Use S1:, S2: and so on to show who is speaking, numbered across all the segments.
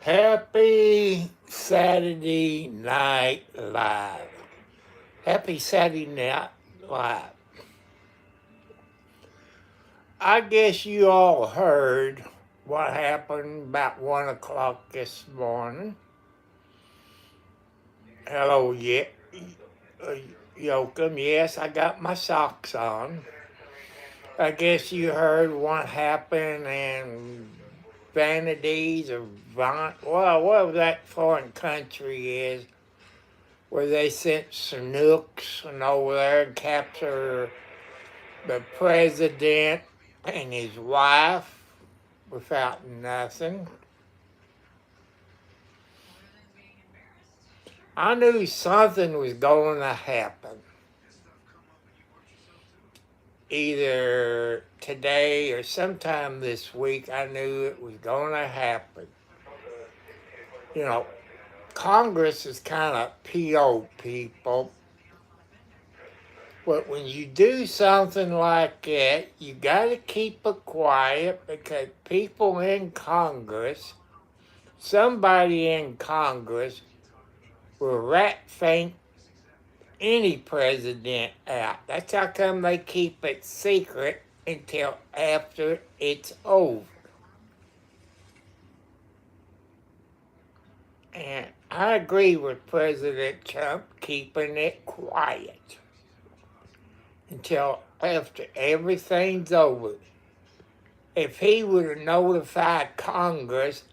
S1: Happy Saturday Night Live. Happy Saturday Night Live. I guess you all heard what happened about 1 o'clock this morning. Hello, Yoakum. Yes, I got my socks on. I guess you heard what happened in Vanities or whatever that foreign country is, where they sent Chinooks and over there and capture the president and his wife without nothing. I knew something was going to happen. Either today or sometime this week, I knew it was going to happen. You know, Congress is kind of PO people. But when you do something like that, you got to keep it quiet because people in Congress, somebody in Congress, will rat faint any president out. That's how come they keep it secret until after it's over. And I agree with President Trump keeping it quiet until after everything's over. If he would have notified Congress,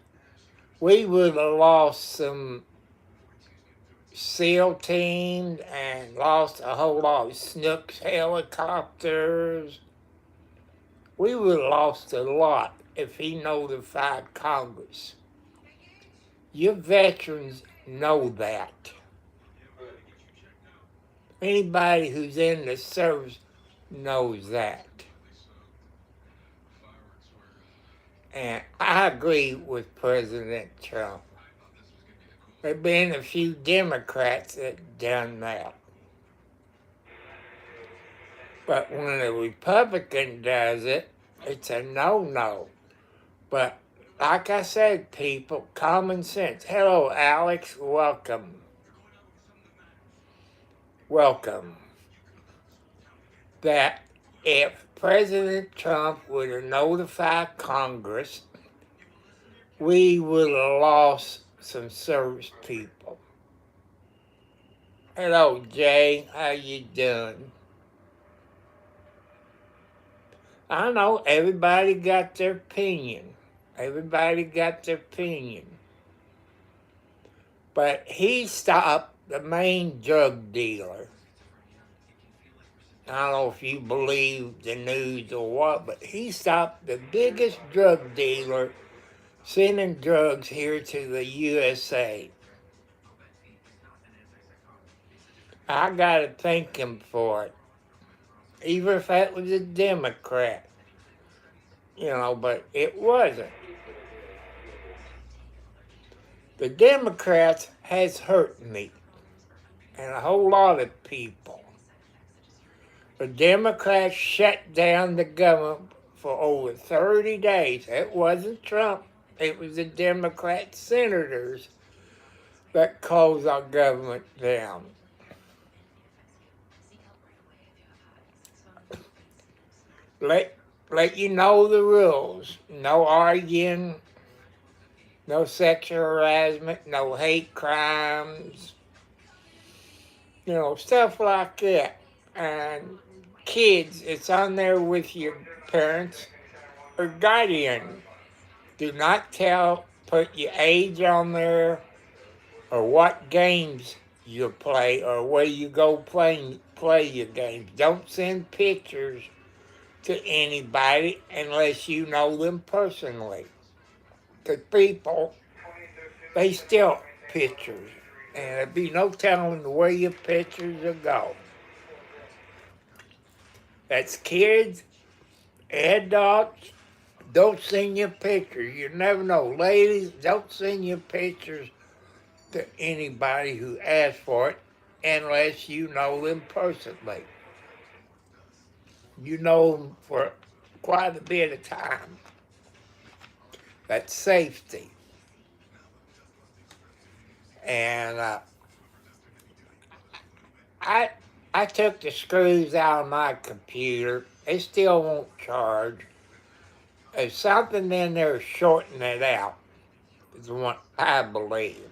S1: we would have lost some SEAL teams and lost a whole lot of Snooks helicopters. We would have lost a lot if he notified Congress. Your veterans know that. Anybody who's in the service knows that. And I agree with President Trump. There have been a few Democrats that done that. But when a Republican does it, it's a no-no. But like I said, people, common sense. Hello, Alex. Welcome. Welcome. That if President Trump would have notified Congress, we would have lost some service people. Hello, Jay. How you doing? I know everybody got their opinion. Everybody got their opinion. But he stopped the main drug dealer. I don't know if you believe the news or what, but he stopped the biggest drug dealer sending drugs here to the USA. I gotta thank him for it. Even if that was a Democrat. But it wasn't. The Democrats has hurt me and a whole lot of people. The Democrats shut down the government for over 30 days. It wasn't Trump. It was the Democrat senators that closed our government down. Let you know the rules. No arguing, no sexual harassment, no hate crimes, stuff like that. And kids, it's on there with your parents or guardian. Do not put your age on there or what games you play or where you go play your games. Don't send pictures to anybody unless you know them personally. Because people, they steal pictures. And there'd be no telling where your pictures will go. That's kids, adults, don't send your pictures. You never know. Ladies, don't send your pictures to anybody who asks for it unless you know them personally. You know them for quite a bit of time. That's safety. And I I took the screws out of my computer. It still won't charge. There's something in there shorting it out, is what I believe.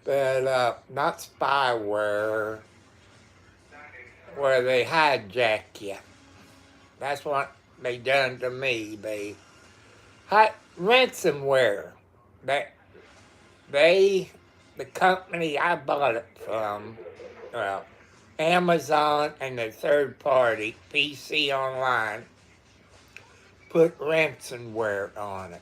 S1: But not spyware, where they hijack you. That's what they done to me. They ransomware. That they, the company I bought it from, well, Amazon and the third party PC Online put ransomware on it,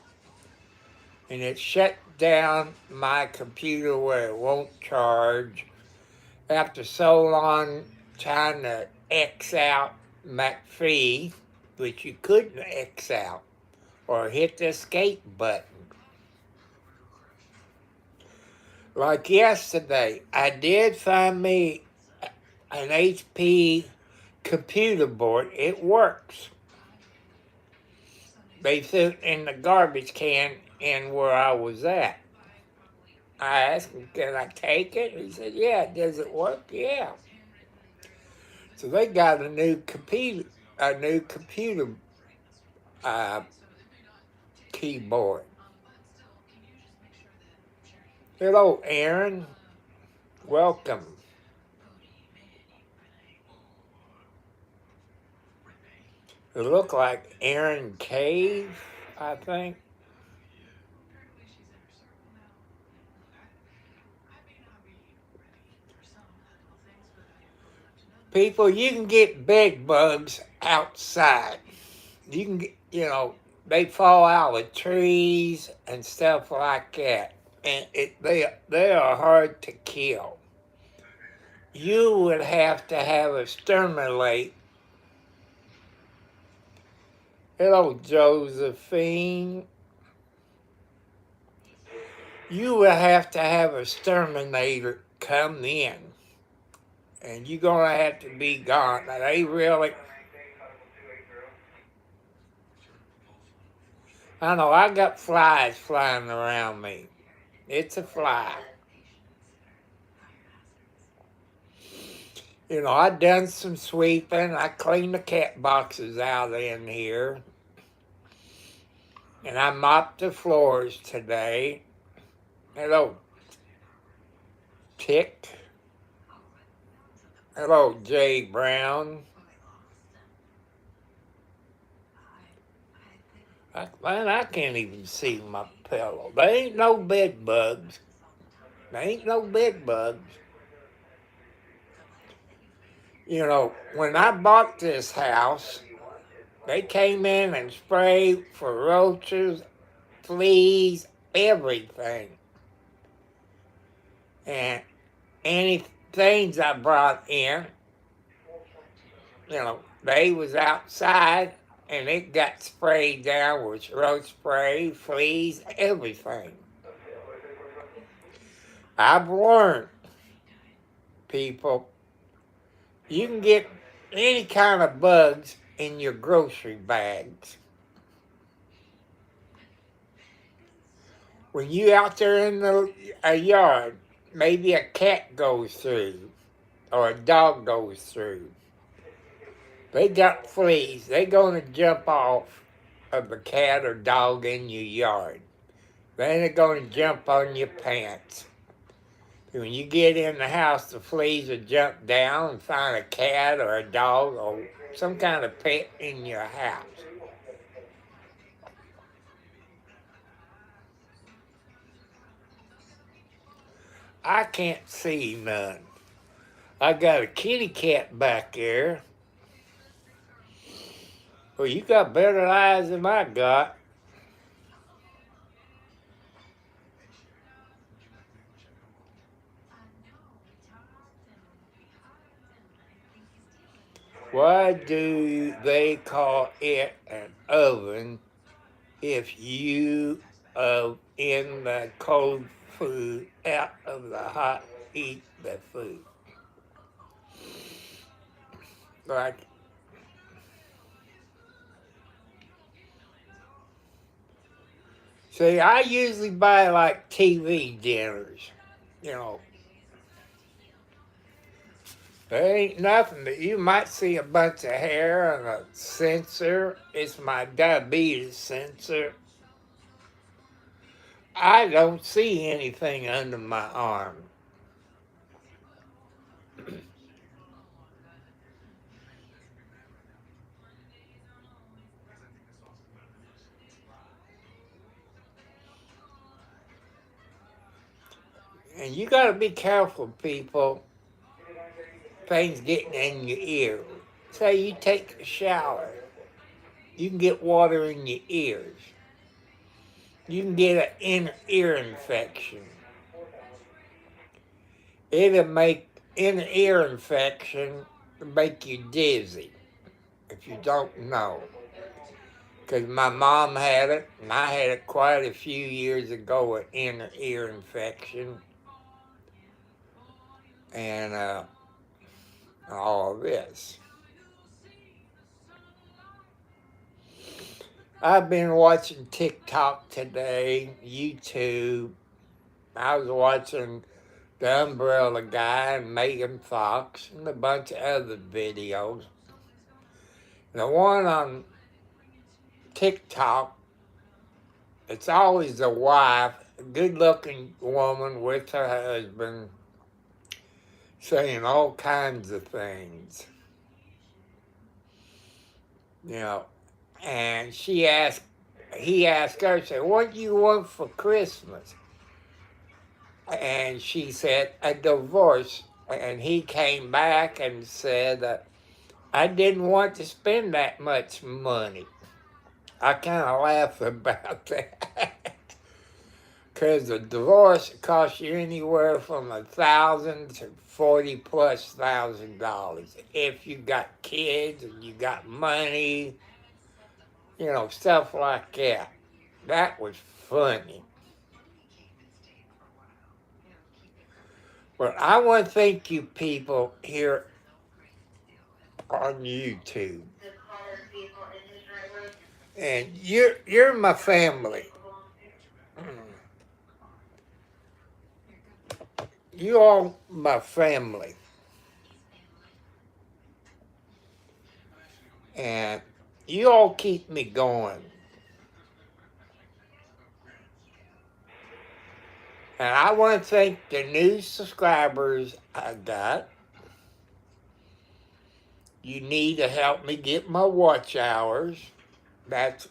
S1: and it shut down my computer where it won't charge. After so long trying to X out McAfee, which you couldn't X out, or hit the escape button. Like yesterday, I did find me an HP computer board. It works. They threw it in the garbage can in where I was at. I asked him, can I take it? He said, yeah. Does it work? Yeah. So they got a new computer uh, keyboard. Hello, Aaron. Welcome. It looked like Aaron Cave, I think. People, you can get bed bugs outside. You can get, they fall out of trees and stuff like that. And they are hard to kill. You would have to have a exterminate. Hello, Josephine. You would have to have a exterminator come in. And you're going to have to be gone. Now, they really... I know, I got flies flying around me. It's a fly. I done some sweeping. I cleaned the cat boxes out in here. And I mopped the floors today. Hello, Tick. Hello, Jay Brown. I can't even see my pillow. There ain't no bed bugs. There ain't no bed bugs. When I bought this house, they came in and sprayed for roaches, fleas, everything. And any things I brought in, they was outside and it got sprayed down with roach spray, fleas, everything. I've learned, people, you can get any kind of bugs in your grocery bags. When you out there in a yard, maybe a cat goes through or a dog goes through. They got fleas. They're going to jump off of the cat or dog in your yard. Then they're going to jump on your pants. When you get in the house, the fleas will jump down and find a cat or a dog or some kind of pet in your house. I can't see none. I got a kitty cat back there. Well, you got better eyes than I got. Why do they call it an oven if you in the cold food out of the hot eat the food? Like, See, I usually buy like TV dinners. You know, there ain't nothing that you might see a bunch of hair and a sensor. It's my diabetes sensor. I don't see anything under my arm. And you got to be careful, people. Things getting in your ear. Say you take a shower, you can get water in your ears. You can get an inner ear infection. It'll make inner ear infection make you dizzy if you don't know. Because my mom had it, and I had it quite a few years ago, an inner ear infection. And all of this. I've been watching TikTok today, YouTube. I was watching The Umbrella Guy and Megan Fox and a bunch of other videos. The one on TikTok, it's always the wife, a good-looking woman with her husband, saying all kinds of things. You know, and he asked her, said, "What do you want for Christmas?" And she said, "A divorce." And he came back and said, "I didn't want to spend that much money." I kind of laugh about that. Because a divorce costs you anywhere from $1,000 to $40,000+ if you got kids and you got money, you know, stuff like that. That was funny. But I want to thank you people here on YouTube. And you're my family. You all my family. And you all keep me going. And I want to thank the new subscribers I got. You need to help me get my watch hours. That's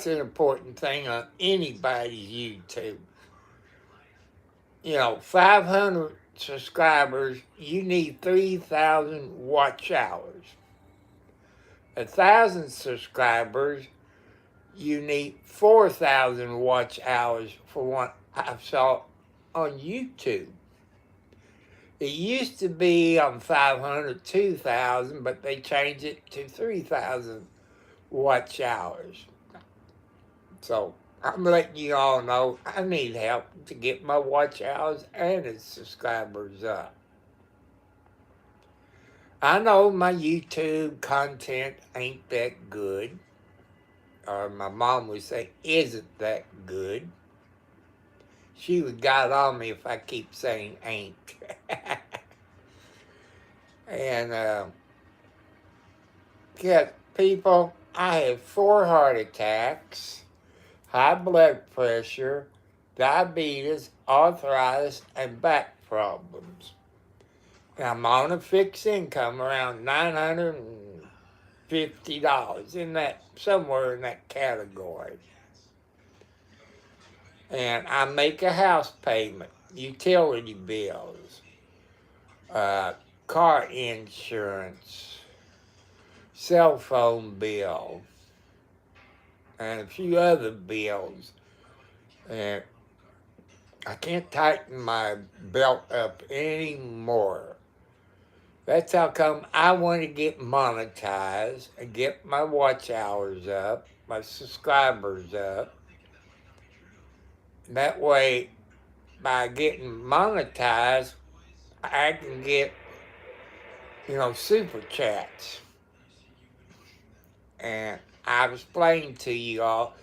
S1: an important thing on anybody's YouTube. You know, 500 subscribers, you need 3,000 watch hours. 1,000 subscribers, you need 4,000 watch hours for what I saw on YouTube. It used to be on 500, 2,000, but they changed it to 3,000 watch hours. So I'm letting you all know I need help to get my watch hours and its subscribers up. I know my YouTube content ain't that good, or my mom would say isn't that good. She would got on me if I keep saying ain't. And yeah, people, I have 4 heart attacks, high blood pressure, diabetes, arthritis, and back problems. And I'm on a fixed income around $950 in that, somewhere in that category. And I make a house payment, utility bills, car insurance, cell phone bill, and a few other bills. And I can't tighten my belt up anymore. That's how come I want to get monetized and get my watch hours up, my subscribers up. That way, by getting monetized, I can get, you know, super chats. And I've explained to you all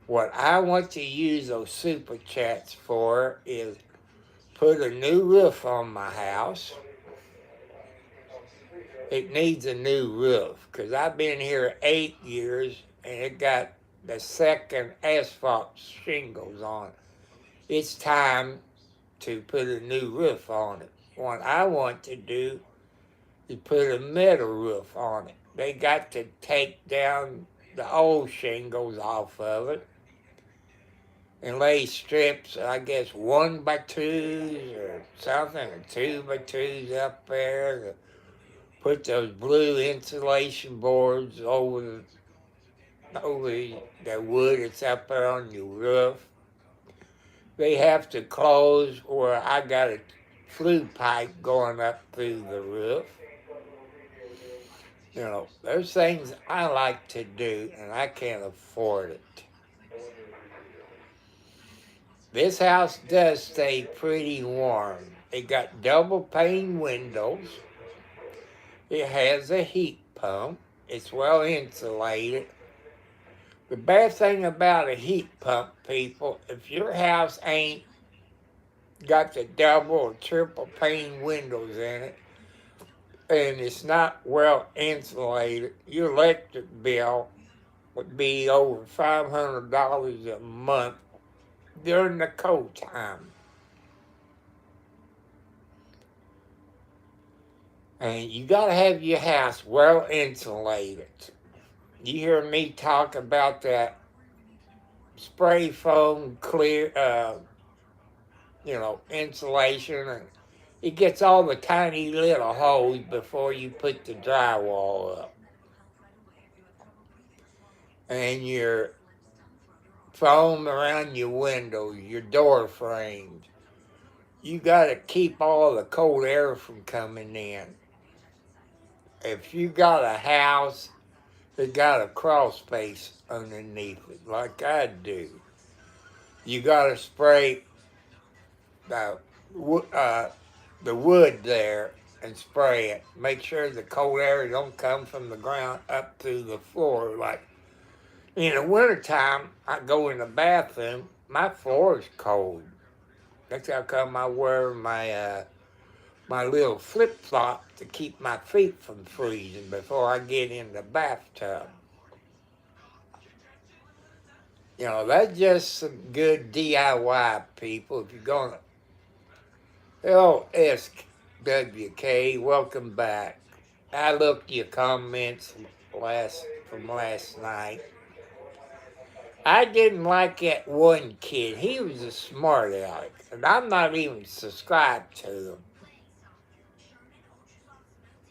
S1: What I want to use those super chats for is put a new roof on my house. It needs a new roof because I've been here 8 years and it got the second asphalt shingles on it. It's time to put a new roof on it. What I want to do is put a metal roof on it. They got to take down the old shingles off of it and lay strips, I guess 1x2s or something, or 2x2s up there. Put those blue insulation boards over the wood that's up there on your roof. They have to close where I got a flue pipe going up through the roof. You know, there's things I like to do and I can't afford it. This house does stay pretty warm. It got double pane windows. It has a heat pump. It's well insulated. The bad thing about a heat pump, people, if your house ain't got the double or triple pane windows in it, and it's not well insulated, your electric bill would be over $500 a month during the cold time. And you got to have your house well insulated. You hear me talk about that spray foam clear, insulation, and it gets all the tiny little holes before you put the drywall up. And your foam around your windows, your door frames. You got to keep all the cold air from coming in. If you got a house that got a crawl space underneath it, like I do, you got to spray the wood there and spray it. Make sure the cold air don't come from the ground up through the floor. Like in the wintertime, I go in the bathroom, my floor is cold. That's how come I wear my little flip-flop to keep my feet from freezing before I get in the bathtub. You know, that's just some good DIY, people. If you're going to... Hello, SWK, welcome back. I looked at your comments from last night. I didn't like that one kid. He was a smart aleck, and I'm not even subscribed to him.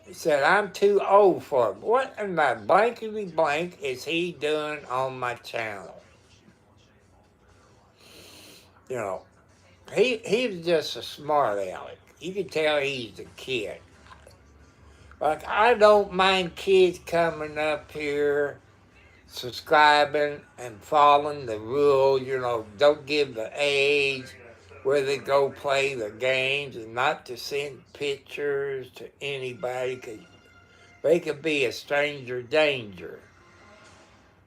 S1: He said, I'm too old for him. What in the blankety blank is he doing on my channel? You know, he was just a smart aleck. You can tell he's a kid. Like, I don't mind kids coming up here, subscribing and following the rules. You know, don't give the age where they go play the games and not to send pictures to anybody because they could be a stranger danger.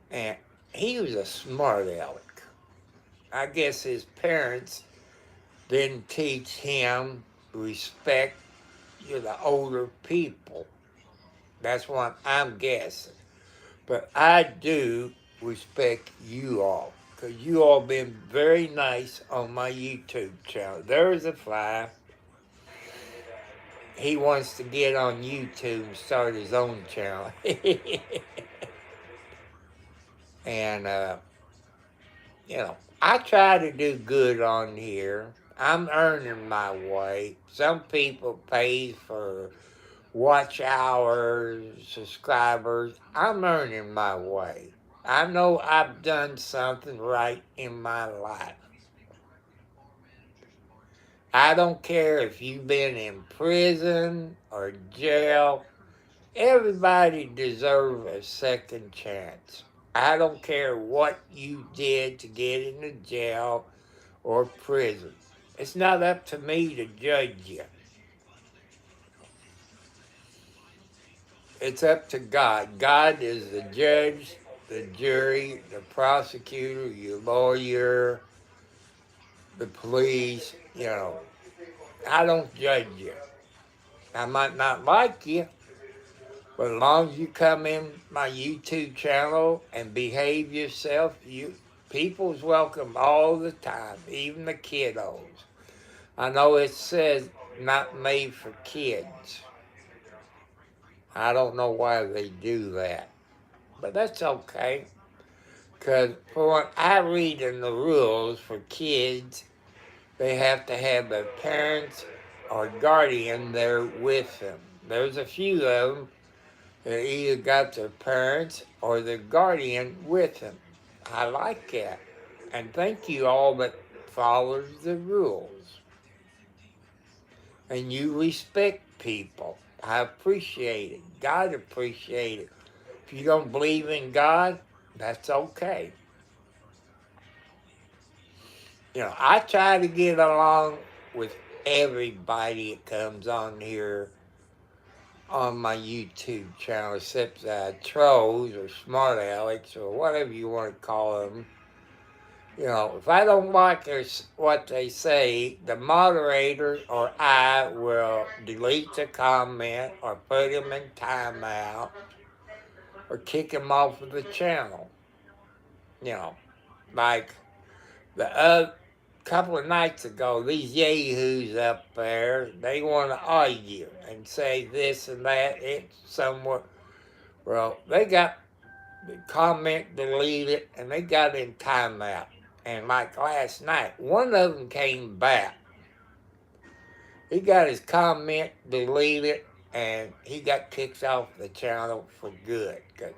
S1: And he was a smart aleck. I guess his parents didn't teach him respect the older people. That's what I'm guessing. But I do respect you all, because you all been very nice on my YouTube channel. There's a fly. He wants to get on YouTube and start his own channel. And, I try to do good on here. I'm earning my way. Some people pay for watch hours, subscribers. I'm earning my way. I know I've done something right in my life. I don't care if you've been in prison or jail. Everybody deserves a second chance. I don't care what you did to get into jail or prison. It's not up to me to judge you. It's up to God. God is the judge the jury, the prosecutor, your lawyer, the police, I don't judge you. I might not like you, but as long as you come in my YouTube channel and behave yourself, people's welcome all the time, even the kiddos. I know it says not made for kids. I don't know why they do that, but that's okay. Because for what I read in the rules for kids, they have to have their parents or guardian there with them. There's a few of them that either got their parents or their guardian with them. I like that. And thank you all that follows the rules. And you respect people. I appreciate it. God appreciate it. If you don't believe in God, that's okay. I try to get along with everybody that comes on here on my YouTube channel, except trolls or smart Alex or whatever you want to call them. If I don't like what they say, the moderator or I will delete the comment or put them in timeout or kick them off of the channel. Like the couple of nights ago, these yahoos up there, they want to argue and say this and that. It's somewhat, well, they got the comment deleted and they got in timeout. And like last night, one of them came back. He got his comment deleted and he got kicked off the channel for good. 'Cause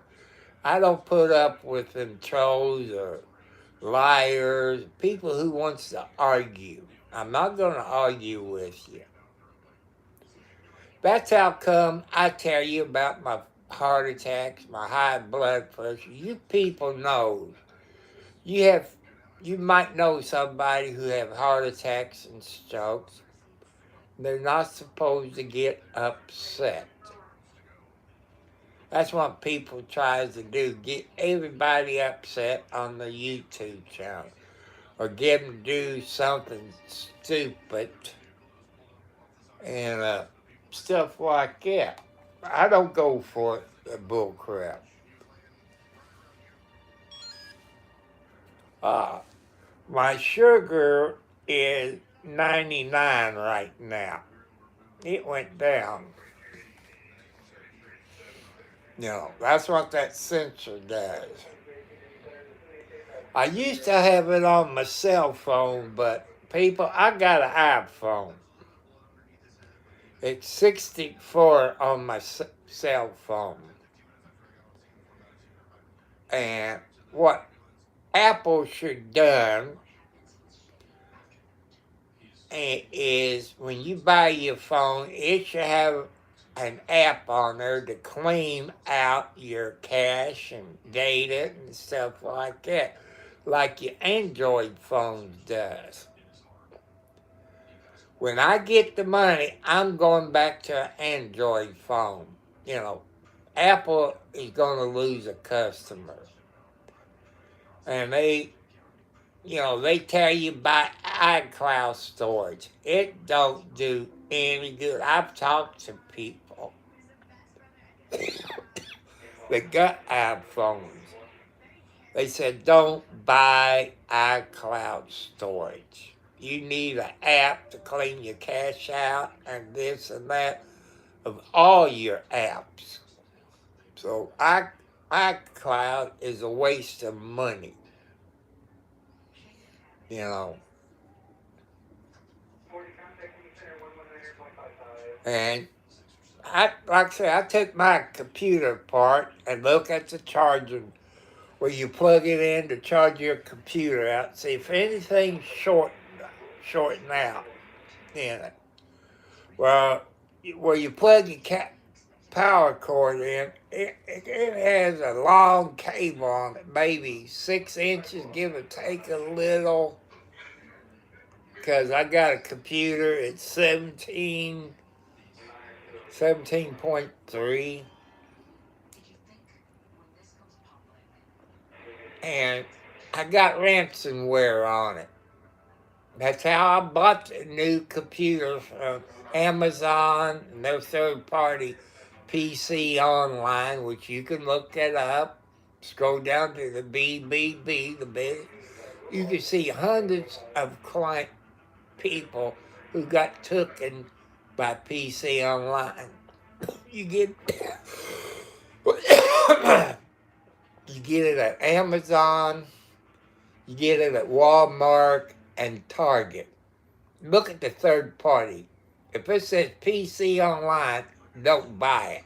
S1: I don't put up with them trolls or liars, people who wants to argue. I'm not going to argue with you. That's how come I tell you about my heart attacks, my high blood pressure. You people know. You might know somebody who have heart attacks and strokes. They're not supposed to get upset. That's what people tries to do, get everybody upset on the YouTube channel. Or get them to do something stupid and stuff like that. I don't go for the bull crap. My sugar is 99 right now. It went down. That's what that sensor does. I used to have it on my cell phone, but people, I got an iPhone. It's 64 on my cell phone. And what Apple should done is when you buy your phone, it should have an app on there to clean out your cache and data and stuff like that, like your Android phone does. When I get the money, I'm going back to an Android phone. Apple is going to lose a customer. And they tell you buy iCloud storage. It don't do any good. I've talked to people that got iPhones. They said, don't buy iCloud storage. You need an app to clean your cache out and this and that of all your apps. So iCloud is a waste of money. And like I said, I took my computer apart and look at the charger where you plug it in to charge your computer out. See if anything's shorting out in it. Well, where you plug your power cord in, it has a long cable on it, maybe 6 inches, give or take a little. Because I got a computer, it's 17.3. and I got ransomware on it. That's how I bought the new computer from Amazon and their third party PC online, which you can look it up. Scroll down to the BBB, the big. You can see hundreds of client people who got taken by PC online. You get you get it at Amazon, you get it at Walmart and Target. Look at the third party. If it says PC online, don't buy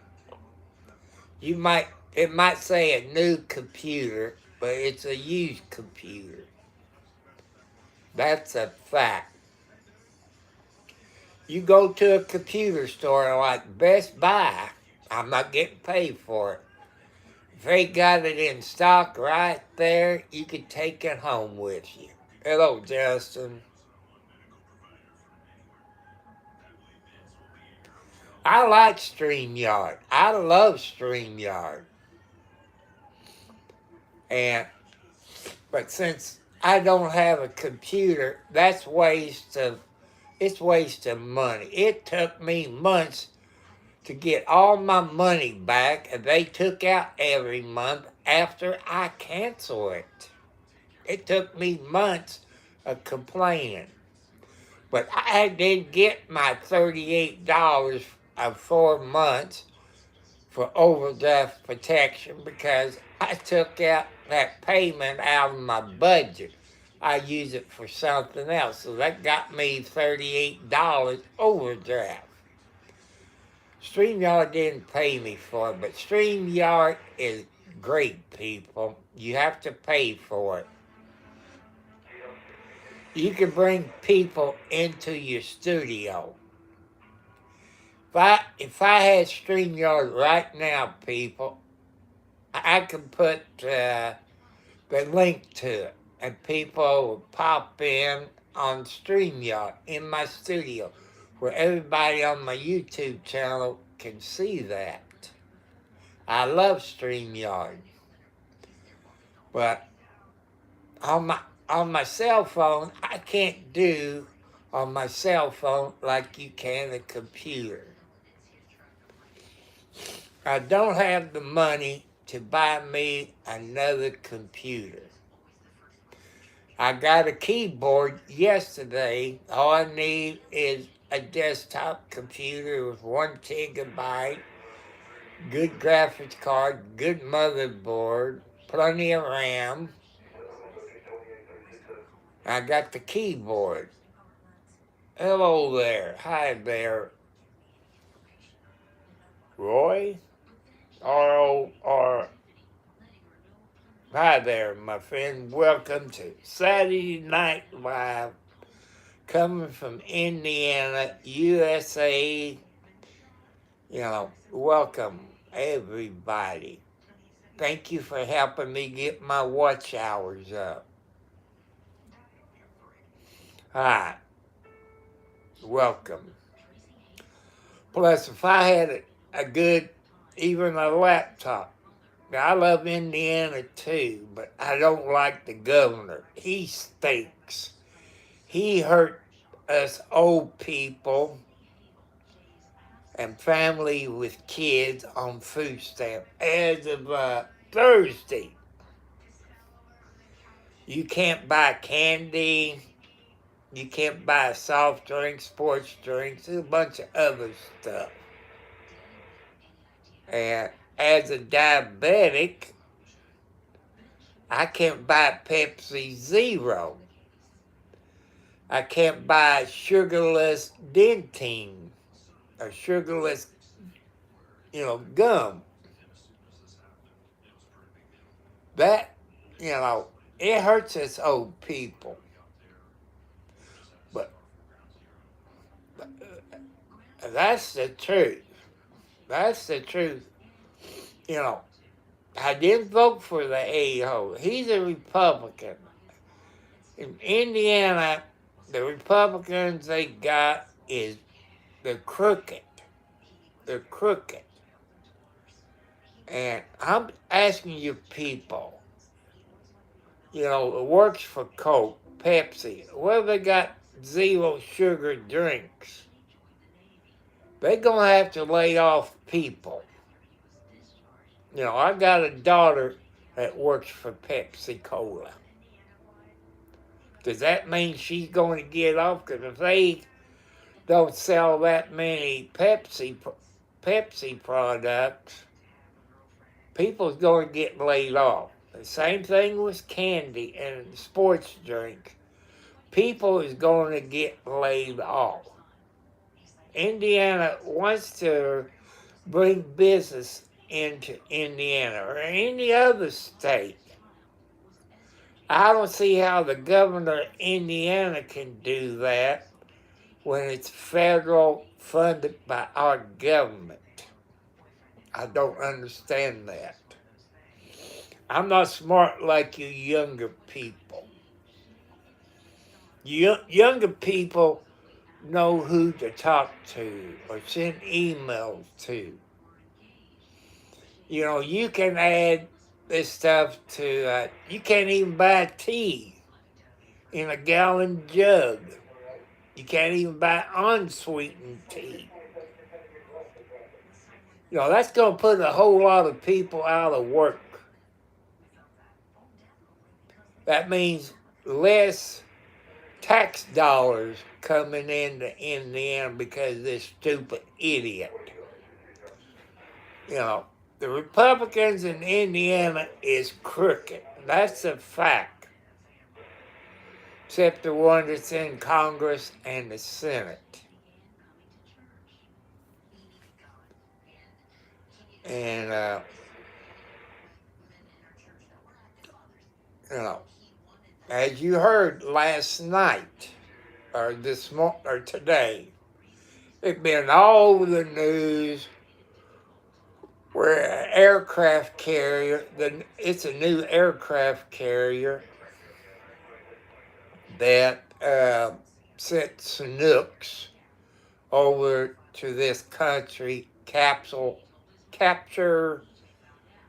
S1: it. It might say a new computer, but it's a used computer. That's a fact. You go to a computer store like Best Buy, I'm not getting paid for it. If they got it in stock right there, you can take it home with you. Hello, Justin. I like StreamYard. I love StreamYard. But since I don't have a computer, it's waste of money. It took me months to get all my money back, and they took out every month after I cancel it. It took me months of complaining. But I did get my $38 of 4 months for overdraft protection because I took out that payment out of my budget. I use it for something else. So that got me $38 overdraft. StreamYard didn't pay me for it, but StreamYard is great, people. You have to pay for it. You can bring people into your studio. If I had StreamYard right now, people, I could put the link to it, and people would pop in on StreamYard in my studio, where everybody on my YouTube channel can see that. I love StreamYard. But on my cell phone, I can't do on my cell phone like you can a computer. I don't have the money to buy me another computer. I got a keyboard yesterday. All I need is a desktop computer with 1 gigabyte, good graphics card, good motherboard, plenty of RAM. I got the keyboard. Hello there. Hi there. Roy? R-O-R. Hi there, my friend. Welcome to Saturday Night Live, coming from Indiana, USA. Welcome, everybody. Thank you for helping me get my watch hours up. Hi. Welcome. Plus, if I had even a laptop, now, I love Indiana too, but I don't like the governor. He stinks. He hurt us old people and family with kids on food stamp as of Thursday. You can't buy candy. You can't buy soft drinks, sports drinks, and a bunch of other stuff. And as a diabetic, I can't buy Pepsi Zero. I can't buy sugarless Dentyne or sugarless, gum. That, it hurts us old people. But that's the truth. That's the truth. I didn't vote for the a-hole. He's a Republican. In Indiana, the Republicans they got they're crooked. They're crooked. And I'm asking you people, It works for Coke, Pepsi. Well, they got zero sugar drinks. They're going to have to lay off people. I got a daughter that works for Pepsi Cola. Does that mean she's going to get off? Because if they don't sell that many Pepsi products, people's going to get laid off. The same thing with candy and sports drink. People is going to get laid off. Indiana wants to bring business into Indiana or any other state. I don't see how the governor of Indiana can do that when it's federal funded by our government. I don't understand that. I'm not smart like you younger people. Younger people know who to talk to or send emails to. You can add this stuff to, you can't even buy tea in a gallon jug. You can't even buy unsweetened tea. That's going to put a whole lot of people out of work. That means less tax dollars coming into Indiana because of this stupid idiot. The Republicans in Indiana is crooked. That's a fact. Except the one that's in Congress and the Senate. And, as you heard last night, or today, it's been all over the news where an aircraft carrier, it's a new aircraft carrier that sent Chinooks over to this country, capture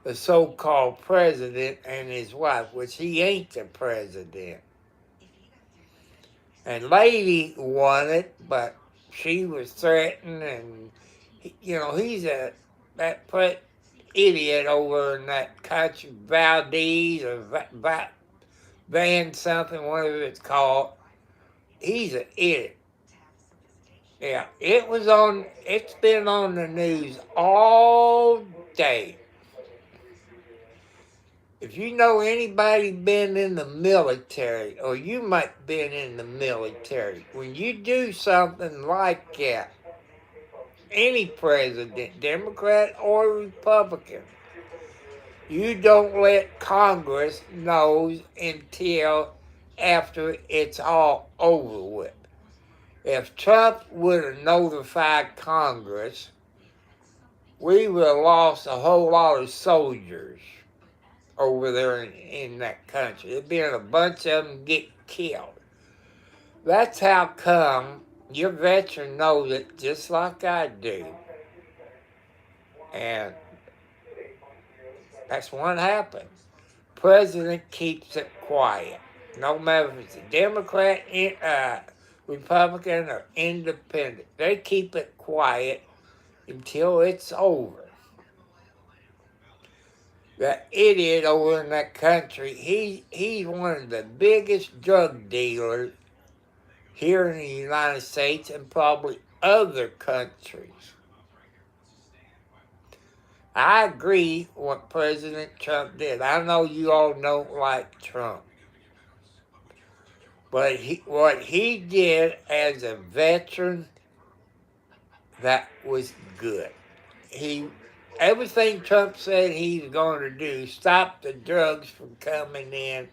S1: the so-called president and his wife, which he ain't the president. And lady won it, but she was threatened, and he's that idiot over in that country, Valdez or Van something, whatever it's called. He's an idiot. Yeah, it's been on the news all day. If you know anybody been in the military, or you might been in the military, when you do something like that, any president, Democrat or Republican, you don't let Congress know until after it's all over with. If Trump would have notified Congress, we would have lost a whole lot of soldiers over there in that country. There'd been a bunch of them get killed. That's how come your veteran knows it just like I do. And that's what happens. President keeps it quiet. No matter if it's a Democrat, Republican, or Independent. They keep it quiet until it's over. That idiot over in that country, he's one of the biggest drug dealers here in the United States and probably other countries. I agree with what President Trump did. I know you all don't like Trump. But what he did as a veteran, that was good. Everything Trump said he's going to do, stop the drugs from coming in,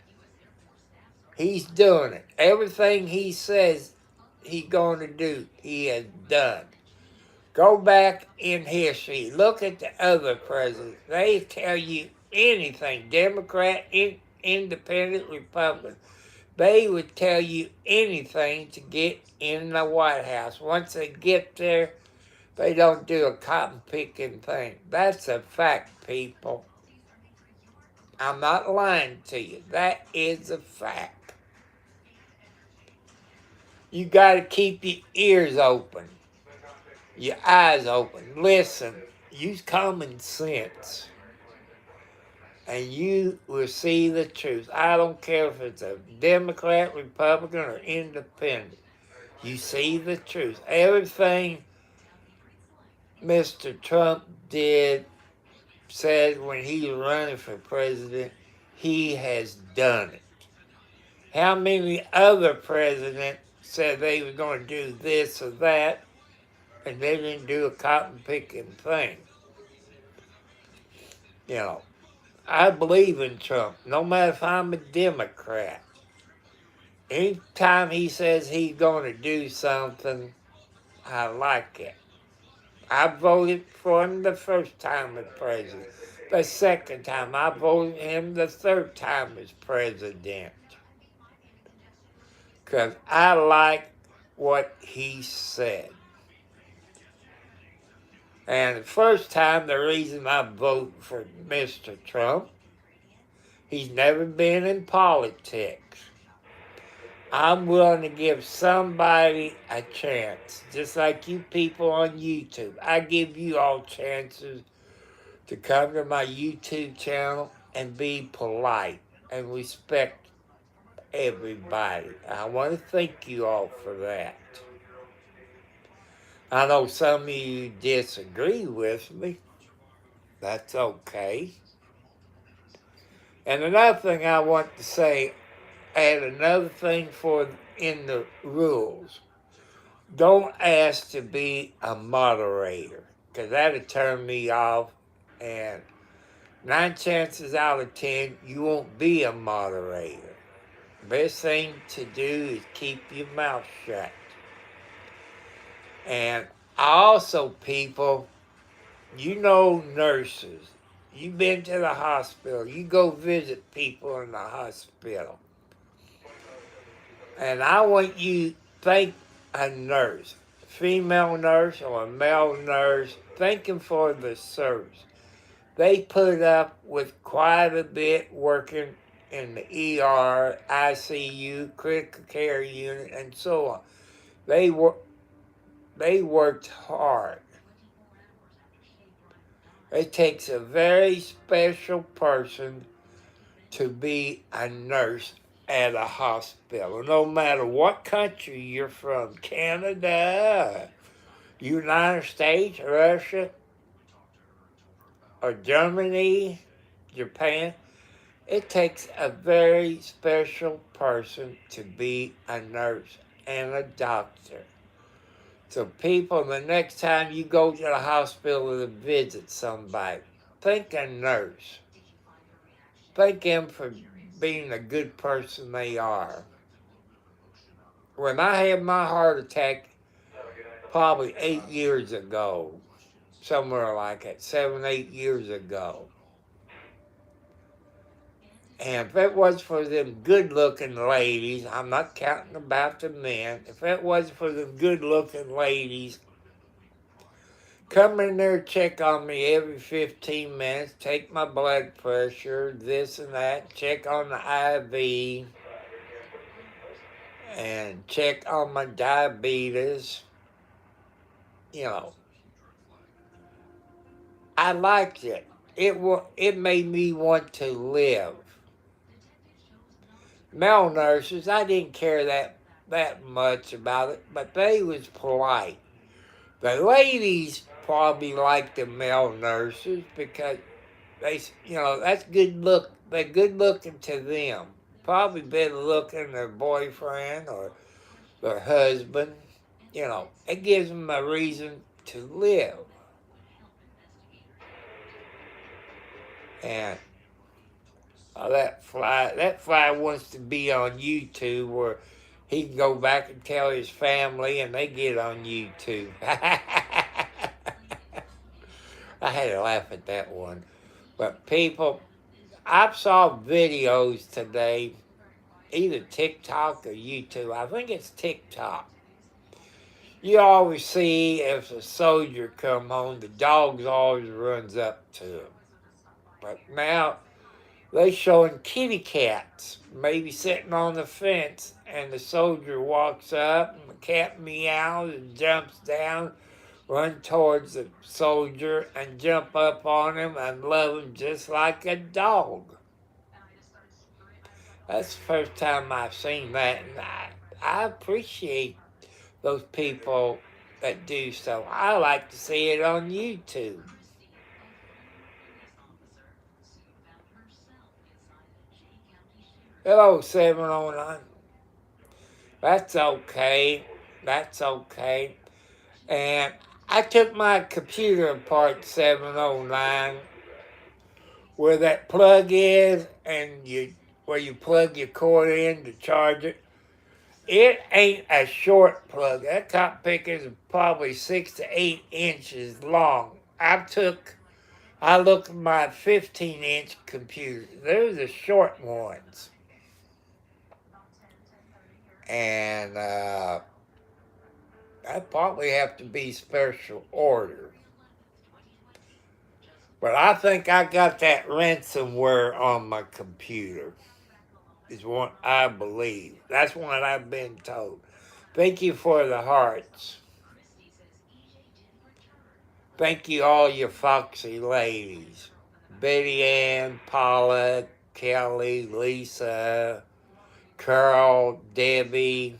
S1: he's doing it. Everything he says he's going to do, he has done. Go back in history. Look at the other presidents. They tell you anything, Democrat, Independent, Republican. They would tell you anything to get in the White House. Once they get there, they don't do a cotton picking thing. That's a fact, people. I'm not lying to you. That is a fact. You got to keep your ears open, your eyes open. Listen, use common sense, and you will see the truth. I don't care if it's a Democrat, Republican, or Independent. You see the truth. Everything Mr. Trump said when he was running for president, he has done it. How many other presidents said they were going to do this or that, and they didn't do a cotton picking thing? You know, I believe in Trump, no matter if I'm a Democrat. Anytime he says he's going to do something, I like it. I voted for him the first time as president. The second time, I voted him the third time as president. Because I like what he said. And the first time, the reason I voted for Mr. Trump, he's never been in politics. I'm willing to give somebody a chance, just like you people on YouTube. I give you all chances to come to my YouTube channel and be polite and respect everybody. I want to thank you all for that. I know some of you disagree with me. That's okay. And another thing I want to say, add another thing in the rules. Don't ask to be a moderator, because that'll turn me off, and 9 chances out of 10, you won't be a moderator. Best thing to do is keep your mouth shut. And also, people, you know nurses. You've been to the hospital. You go visit people in the hospital. And I want you to thank a nurse, female nurse or a male nurse, thank them for the service. They put up with quite a bit working in the ER, ICU, critical care unit, and so on. They worked hard. It takes a very special person to be a nurse at a hospital, no matter what country you're from, Canada, United States, Russia, or Germany, Japan. It takes a very special person to be a nurse and a doctor. So people, the next time you go to the hospital to visit somebody, thank a nurse. Thank them for being a good person they are. When I had my heart attack, probably 8 years ago, somewhere like that, 7, 8 years ago, and if it was for them good-looking ladies, I'm not counting about the men, if it was for them good-looking ladies, come in there, check on me every 15 minutes, take my blood pressure, this and that, check on the IV, and check on my diabetes, you know. I liked it. It made me want to live. Male nurses, I didn't care that much about it, but they was polite. The ladies probably liked the male nurses because that's good look. They're good looking to them. Probably better looking than their boyfriend or their husband. It gives them a reason to live. And that fly wants to be on YouTube where he can go back and tell his family and they get on YouTube. I had to laugh at that one. But people, I saw videos today, either TikTok or YouTube. I think it's TikTok. You always see if a soldier come home, the dogs always runs up to him. But now They showing kitty cats maybe sitting on the fence, and the soldier walks up, and the cat meows and jumps down, run towards the soldier, and jump up on him and love him just like a dog. That's the first time I've seen that, and I appreciate those people that do so. I like to see it on YouTube. Hello, 709. That's okay. That's okay. And I took my computer apart, 709, where that plug is, and where you plug your cord in to charge it. It ain't a short plug. That cop pick is probably 6 to 8 inches long. I looked at my 15-inch computer. Those are short ones. And I probably have to be special order. But I think I got that ransomware on my computer, is what I believe. That's what I've been told. Thank you for the hearts. Thank you, all you foxy ladies. Betty Ann, Paula, Kelly, Lisa, Carol, Debbie,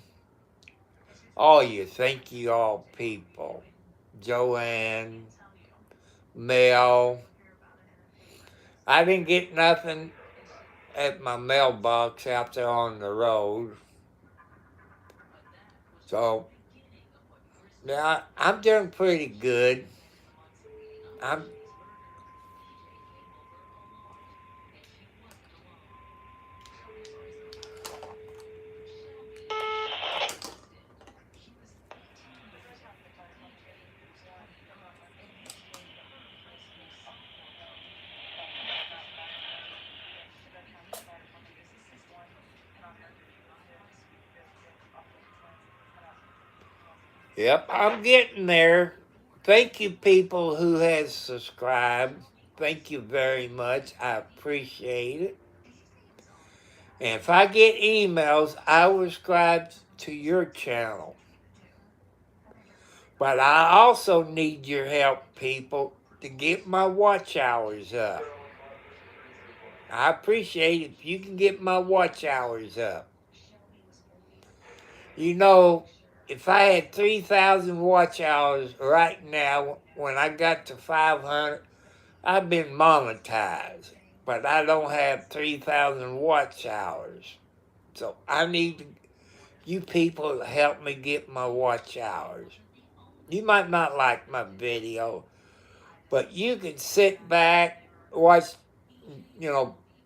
S1: all you. Thank you, all people. Joanne, Mel. I didn't get nothing at my mailbox out there on the road. So, yeah, I'm doing pretty good. Yep, I'm getting there. Thank you, people who has subscribed. Thank you very much. I appreciate it. And if I get emails, I will subscribe to your channel. But I also need your help, people, to get my watch hours up. I appreciate it if you can get my watch hours up. You know, if I had 3,000 watch hours right now, when I got to 500, I've been monetized. But I don't have 3,000 watch hours. So I need you people to help me get my watch hours. You might not like my video, but you can sit back, watch,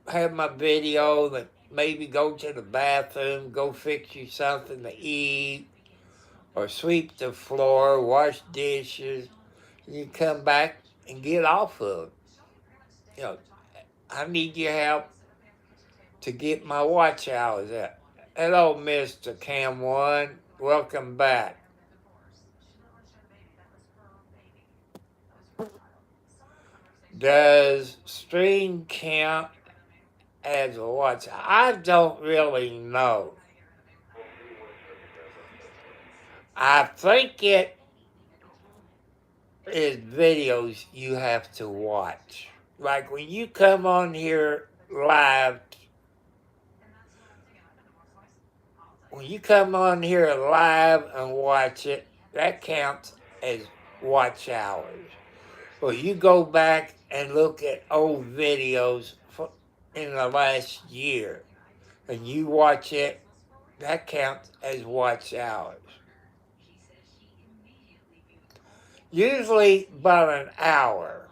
S1: have my video, then maybe go to the bathroom, go fix you something to eat, or sweep the floor, wash dishes, and you come back and get off of it. I need your help to get my watch hours up. Hello, Mr. Cam One. Welcome back. Does stream count as a watch? I don't really know. I think it is videos you have to watch. Like when you come on here live, and watch it, that counts as watch hours. Well, you go back and look at old videos in the last year, and you watch it, that counts as watch hours. Usually about an hour.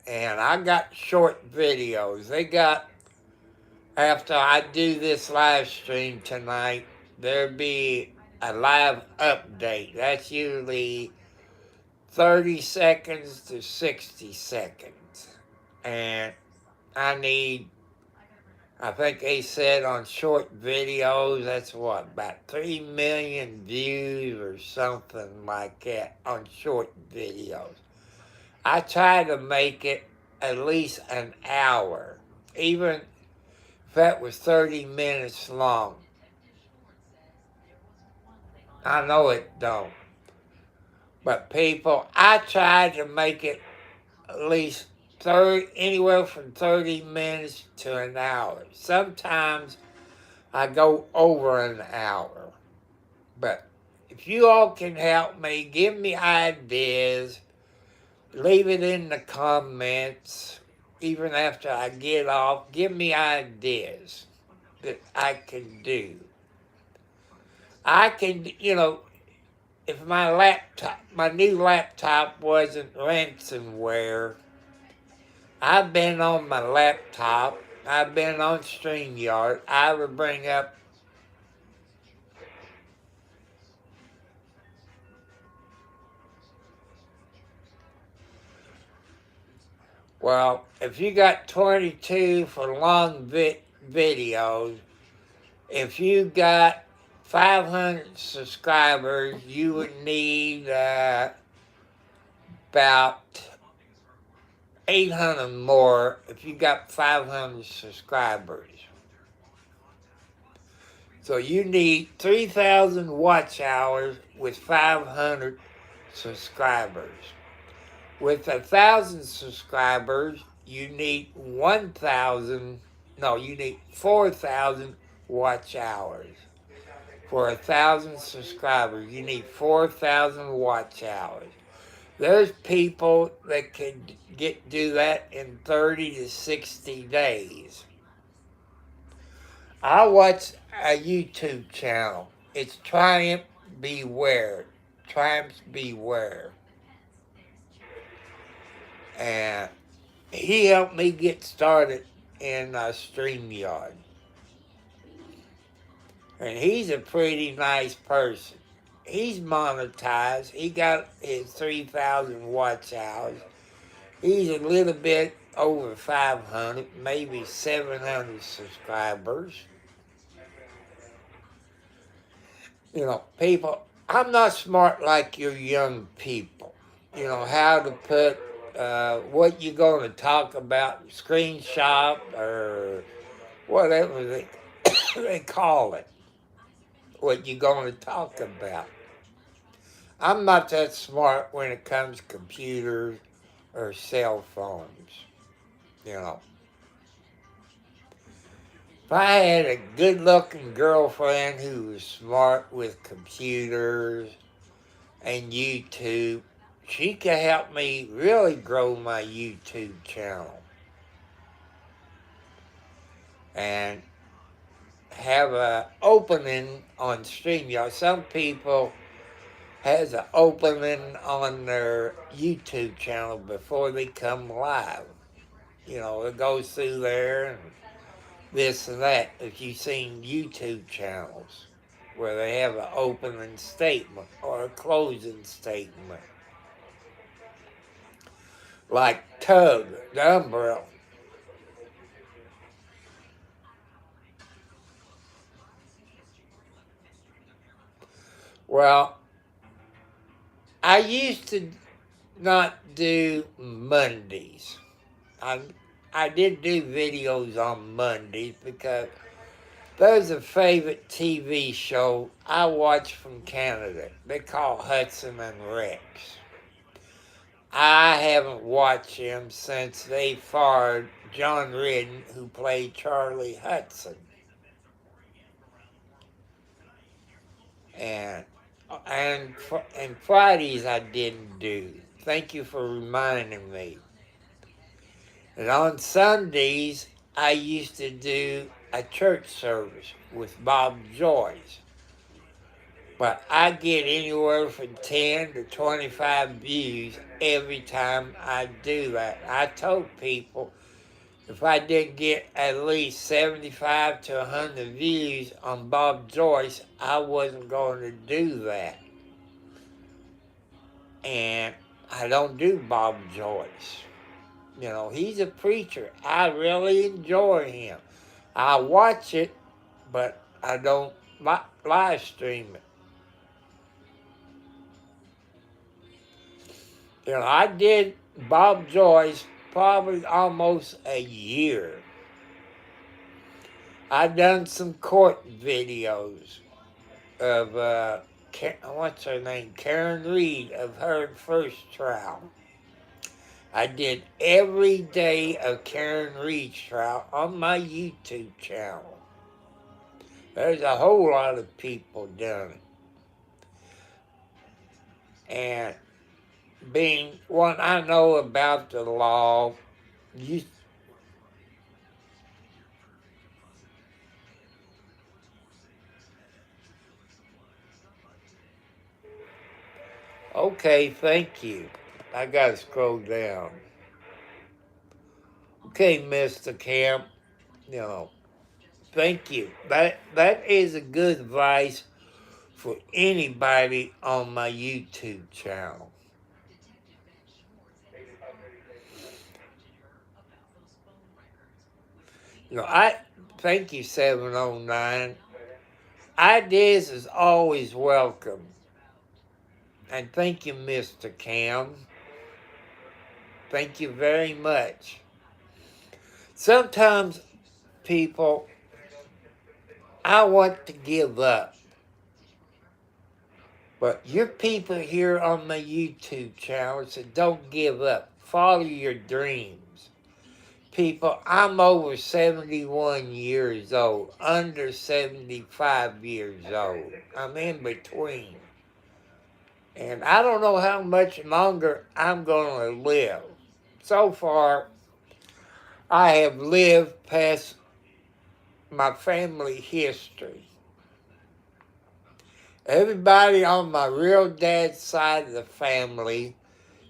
S1: And I got short videos. After I do this live stream tonight, there'll be a live update. That's usually 30 seconds to 60 seconds. And I think they said on short videos, that's about 3 million views or something like that on short videos. I try to make it at least an hour, even if that was 30 minutes long. I know it don't. But people, I try to make it at least 30, anywhere from 30 minutes to an hour. Sometimes I go over an hour. But if you all can help me, give me ideas, leave it in the comments. Even after I get off, give me ideas that I can do. I can, if my new laptop wasn't ransomware, I've been on my laptop, I've been on StreamYard, I would bring up, well, if you got 22 for long videos, if you got 500 subscribers, you would need about 800 more if you got 500 subscribers. So you need 3,000 watch hours with 500 subscribers. With 1,000 subscribers, you need 4,000 watch hours. For 1,000 subscribers, you need 4,000 watch hours. There's people that can do that in 30 to 60 days. I watch a YouTube channel. It's Triumph Beware. Triumphs Beware. And he helped me get started in StreamYard. And he's a pretty nice person. He's monetized. He got his 3,000 watch hours. He's a little bit over 500, maybe 700 subscribers. People, I'm not smart like your young people. How to put what you're going to talk about, screenshot or whatever they call it, what you're going to talk about. I'm not that smart when it comes to computers or cell phones. If I had a good-looking girlfriend who was smart with computers and YouTube, she could help me really grow my YouTube channel and have an opening on StreamYard. Some people has an opening on their YouTube channel before they come live. It goes through there and this and that. If you've seen YouTube channels where they have an opening statement or a closing statement. Like Tug, the umbrella. Well, I used to not do Mondays. I did do videos on Mondays because there's a favorite TV show I watch from Canada. They call Hudson and Rex. I haven't watched him since they fired John Ridden, who played Charlie Hudson. And Fridays I didn't do. Thank you for reminding me. And on Sundays, I used to do a church service with Bob Joyce. But I get anywhere from 10 to 25 views every time I do that. I told people if I didn't get at least 75 to 100 views on Bob Joyce, I wasn't going to do that. And I don't do Bob Joyce. He's a preacher. I really enjoy him. I watch it, but I don't live stream it. I did Bob Joyce probably almost a year. I've done some court videos of what's her name, Karen Reed, of her first trial. I did every day of Karen Reed's trial on my YouTube channel. There's a whole lot of people doing it. And being what I know about the law, you okay, thank you. I gotta scroll down. Okay, Mr. Camp, thank you. That is a good advice for anybody on my YouTube channel. I thank you, 709. Ideas is always welcome. And thank you, Mr. Cam. Thank you very much. Sometimes people, I want to give up. But your people here on my YouTube channel said, don't give up. Follow your dreams. People, I'm over 71 years old, under 75 years old. I'm in between. And I don't know how much longer I'm going to live. So far, I have lived past my family history. Everybody on my real dad's side of the family,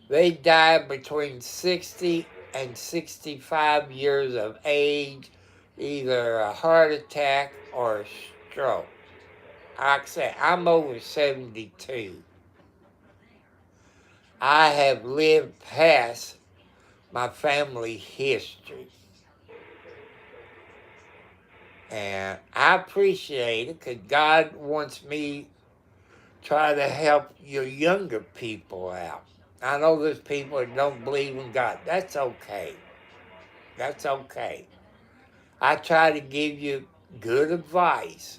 S1: they died between 60 and 65 years of age, either a heart attack or a stroke. Like I said, I'm over 72. I have lived past my family history. And I appreciate it because God wants me to try to help your younger people out. I know there's people that don't believe in God. That's okay. That's okay. I try to give you good advice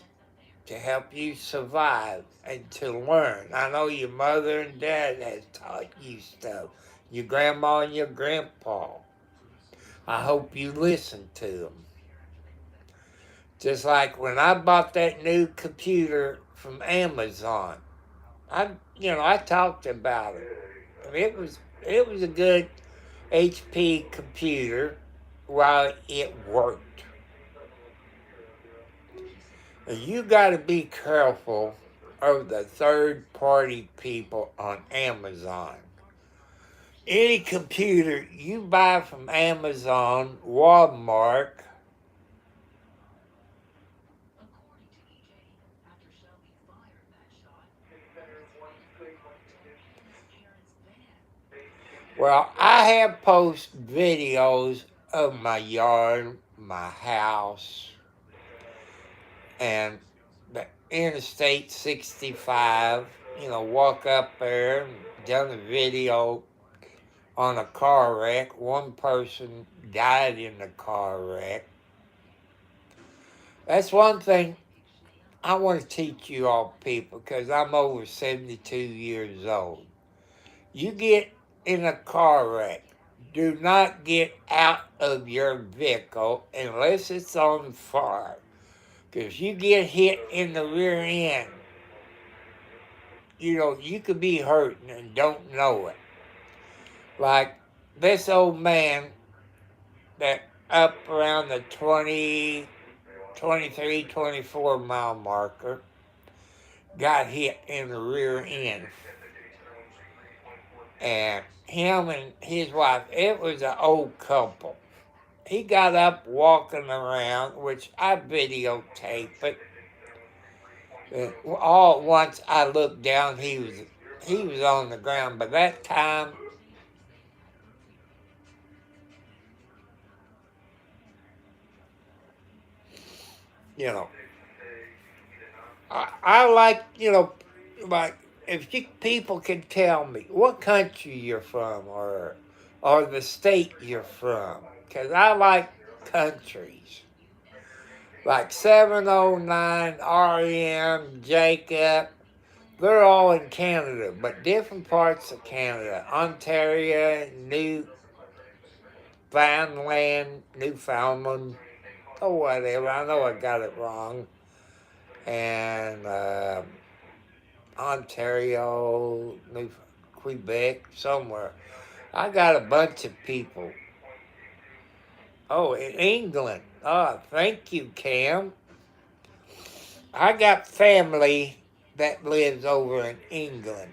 S1: to help you survive and to learn. I know your mother and dad has taught you stuff. Your grandma and your grandpa. I hope you listen to them. Just like when I bought that new computer from Amazon, I talked about it. I mean, it was a good HP computer while it worked. And you got to be careful of the third-party people on Amazon. Any computer you buy from Amazon, Walmart, well, I have posted videos of my yard, my house, and the Interstate 65, walk up there and done a video on a car wreck. One person died in the car wreck. That's one thing I want to teach you all people because I'm over 72 years old. You get in a car wreck, do not get out of your vehicle unless it's on fire. Because you get hit in the rear end, you could be hurting and don't know it. Like this old man that up around the 20, 23, 24 mile marker got hit in the rear end. And him and his wife, it was an old couple. He got up walking around, which I videotaped it. All at once I looked down, he was on the ground. By that time, I like, like if people can tell me what country you're from or or the state you're from. Because I like countries. Like 709, REM, Jacob, they're all in Canada, but different parts of Canada. Ontario, Newfoundland, or whatever. I know I got it wrong. And Ontario, Quebec, somewhere. I got a bunch of people. Oh, in England. Oh, thank you, Cam. I got family that lives over in England.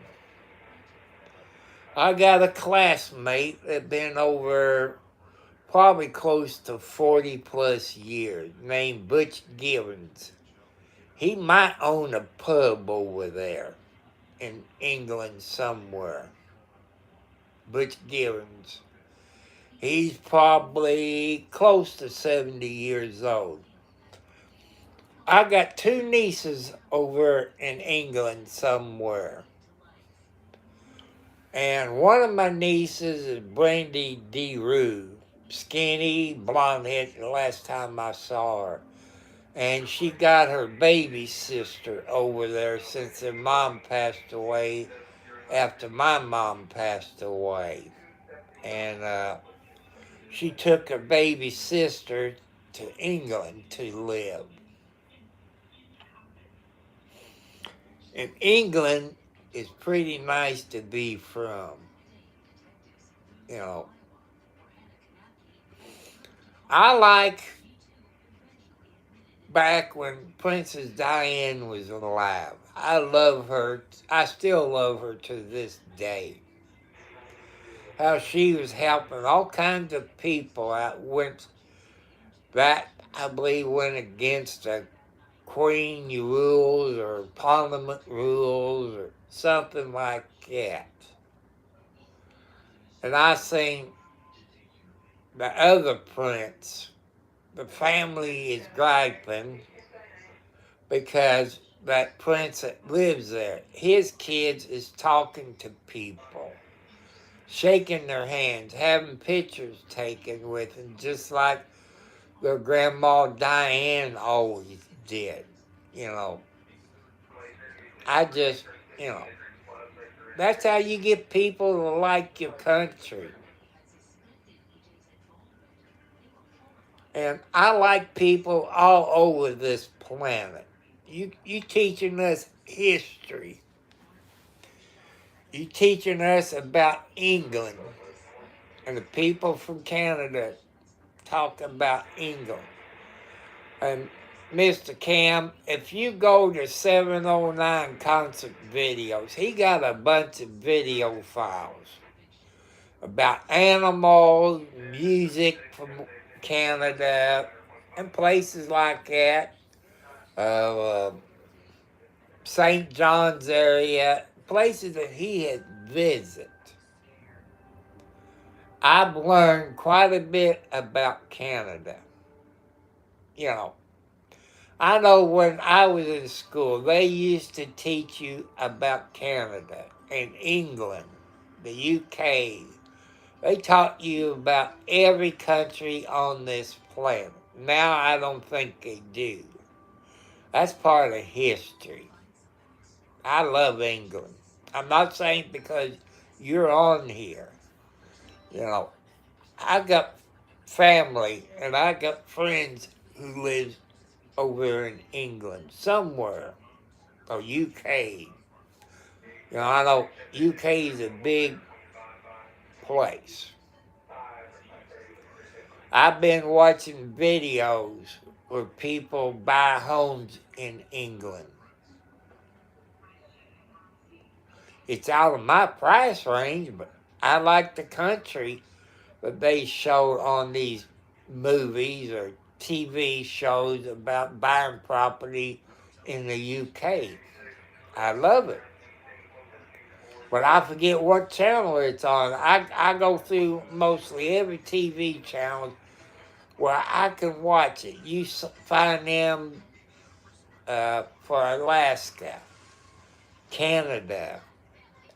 S1: I got a classmate that been over probably close to 40 plus years named Butch Givens. He might own a pub over there in England somewhere. Butch Givens. He's probably close to 70 years old. I got two nieces over in England somewhere. And one of my nieces is Brandy DeRue. Skinny, blonde head the last time I saw her. And she got her baby sister over there since her mom passed away after my mom passed away. And she took her baby sister to England to live. And England is pretty nice to be from. You know, I like back when Princess Diana was alive. I love her. I still love her to this day. How she was helping all kinds of people out. That, I believe, went against the Queen rules or Parliament rules or something like that. And I seen the other prince, the family is griping because that prince that lives there, his kids is talking to people, shaking their hands, having pictures taken with them, just like their grandma Diane always did. You know, I just, you know, that's how you get people to like your country. And I like people all over this planet. You teaching us history. You teaching us about England. And the people from Canada talk about England. And Mr. Cam, if you go to 709 concert videos, he got a bunch of video files about animals, music from Canada, and places like that. St. John's area, places that he had visited. I've learned quite a bit about Canada. You know, I know when I was in school, they used to teach you about Canada and England, the UK. They taught you about every country on this planet. Now I don't think they do. That's part of history. I love England. I'm not saying because you're on here. You know, I got family and I got friends who live over in England somewhere, or UK. You know, I know UK is a big place. I've been watching videos where people buy homes in England. It's out of my price range, but I like the country that they show on these movies or TV shows about buying property in the UK. I love it. But I forget what channel it's on. I go through mostly every TV channel where I can watch it. You find them for Alaska, Canada,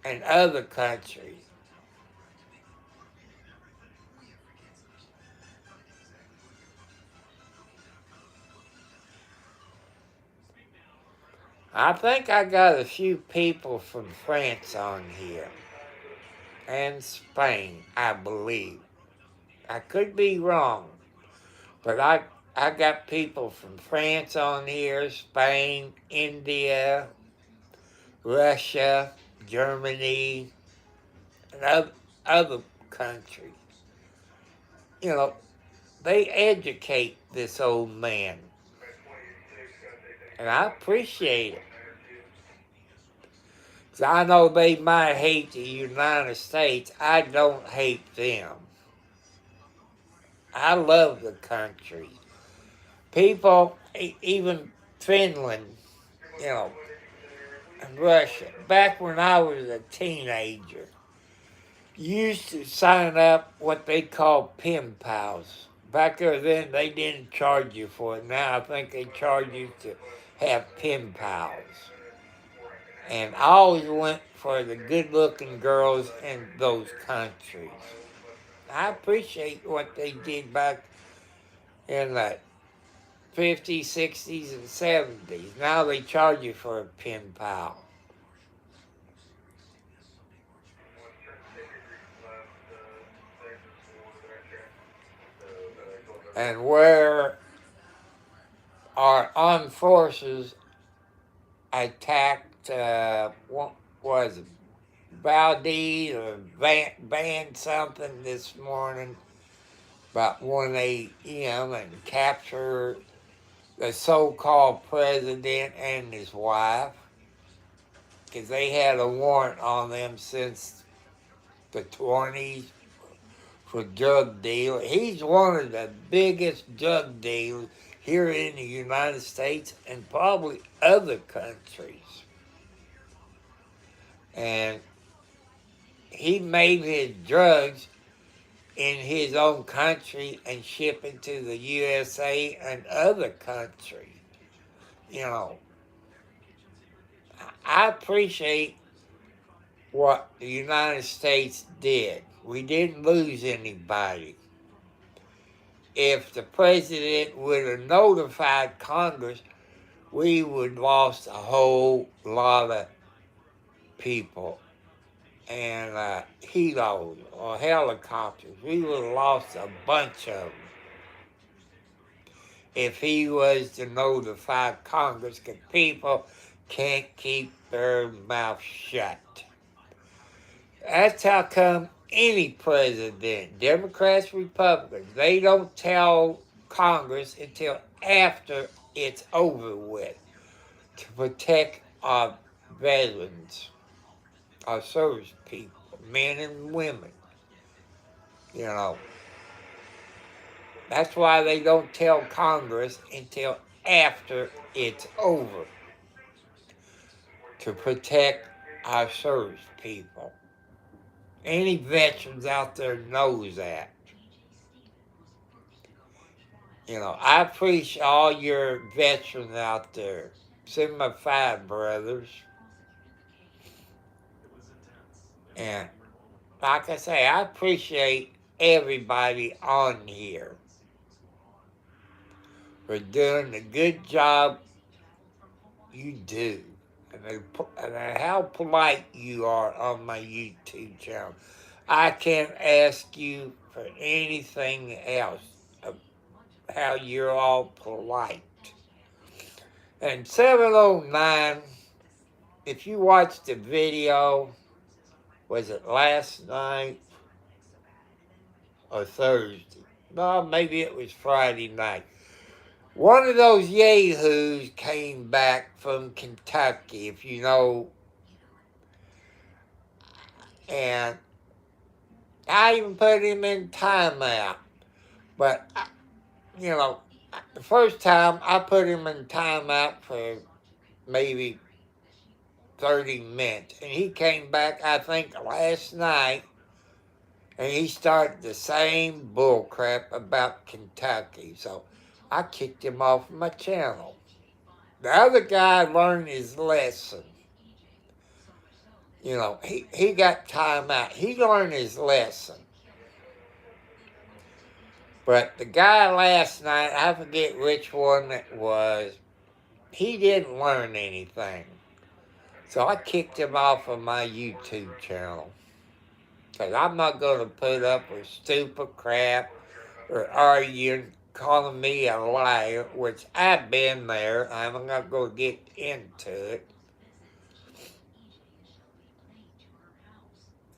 S1: and other countries. I think I got a few people from France on here and Spain, I believe. I could be wrong, but I got people from France on here, Spain, India, Russia, Germany, and other countries. You know, they educate this old man, and I appreciate it. 'Cause I know they might hate the United States. I don't hate them. I love the country. People, even Finland, you know, and Russia, back when I was a teenager, used to sign up what they call pen pals. Back then, they didn't charge you for it. Now I think they charge you to have pen pals. And I always went for the good-looking girls in those countries. I appreciate what they did back in the 50s, 60s, and 70s. Now they charge you for a pen pal. And where our armed forces attacked, what was it, Valdez or Van something this morning about 1 a.m. and captured the so-called president and his wife, because they had a warrant on them since the 20s for drug deal. He's one of the biggest drug dealers here in the United States and probably other countries. And he made his drugs in his own country and ship it to the USA and other countries. You know, I appreciate what the United States did. We didn't lose anybody. If the president would have notified Congress, we would have lost a whole lot of people. And helos or helicopters, we would have lost a bunch of them if he was to notify Congress, because people can't keep their mouth shut. That's how come any president, Democrats, Republicans, they don't tell Congress until after it's over with to protect our veterans, our service people, men and women. You know, that's why they don't tell Congress until after it's over to protect our service people. Any veterans out there knows that. You know, I appreciate all your veterans out there. Send my 5 brothers. And like I say, I appreciate everybody on here for doing the good job you do. And how polite you are on my YouTube channel. I can't ask you for anything else. How you're all polite. And 709, if you watched the video, was it last night or Thursday? No, maybe it was Friday night. One of those yahoos came back from Kentucky, if you know, and I even put him in timeout. But, you know, the first time I put him in timeout for maybe 30 minutes. And he came back, I think, last night, and he started the same bullcrap about Kentucky. So I kicked him off my channel. The other guy learned his lesson. You know, he got time out. He learned his lesson. But the guy last night, I forget which one it was, he didn't learn anything. So I kicked him off of my YouTube channel. Because I'm not going to put up with stupid crap or arguing, calling me a liar, which I've been there. I'm not going to get into it.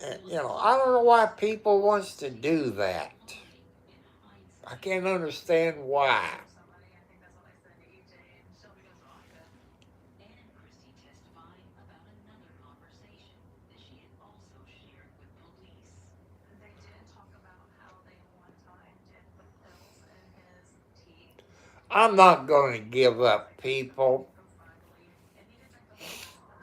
S1: And, I don't know why people wants to do that. I can't understand why. I'm not going to give up, people.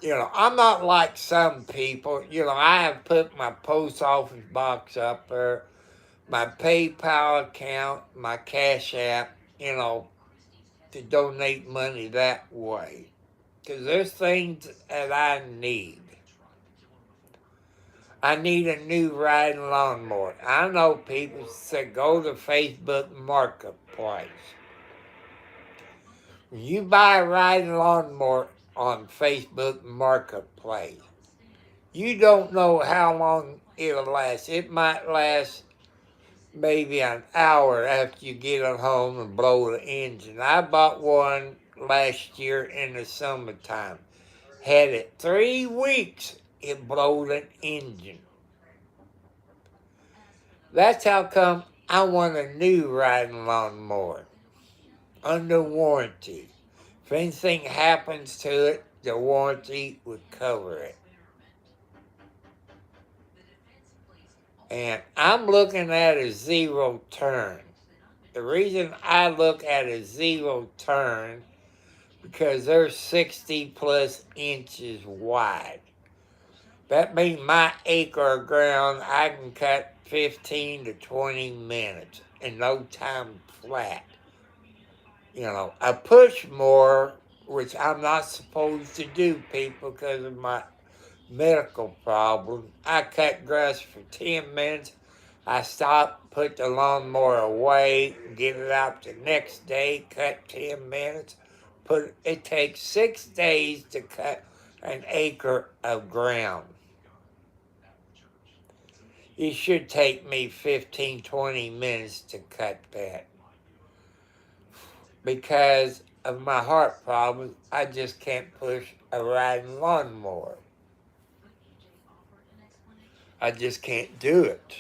S1: I'm not like some people. I have put my post office box up there, my PayPal account, my Cash App, to donate money that way. Because there's things that I need. I need a new riding lawnmower. I know people say go to Facebook Marketplace. When you buy a riding lawnmower on Facebook Marketplace, you don't know how long it'll last. It might last maybe an hour after you get it home and blow the engine. I bought one last year in the summertime. Had it 3 weeks, it blowed an engine. That's how come I want a new riding lawnmower under warranty. If anything happens to it, the warranty would cover it. And I'm looking at a zero turn. The reason I look at a zero turn because they're 60 plus inches wide. That means my acre of ground I can cut 15 to 20 minutes in no time flat. I push more, which I'm not supposed to do, people, because of my medical problem. I cut grass for 10 minutes. I stop, put the lawnmower away, get it out the next day, cut 10 minutes. It takes 6 days to cut an acre of ground. It should take me 15, 20 minutes to cut that. Because of my heart problem, I just can't push a riding lawnmower. I just can't do it.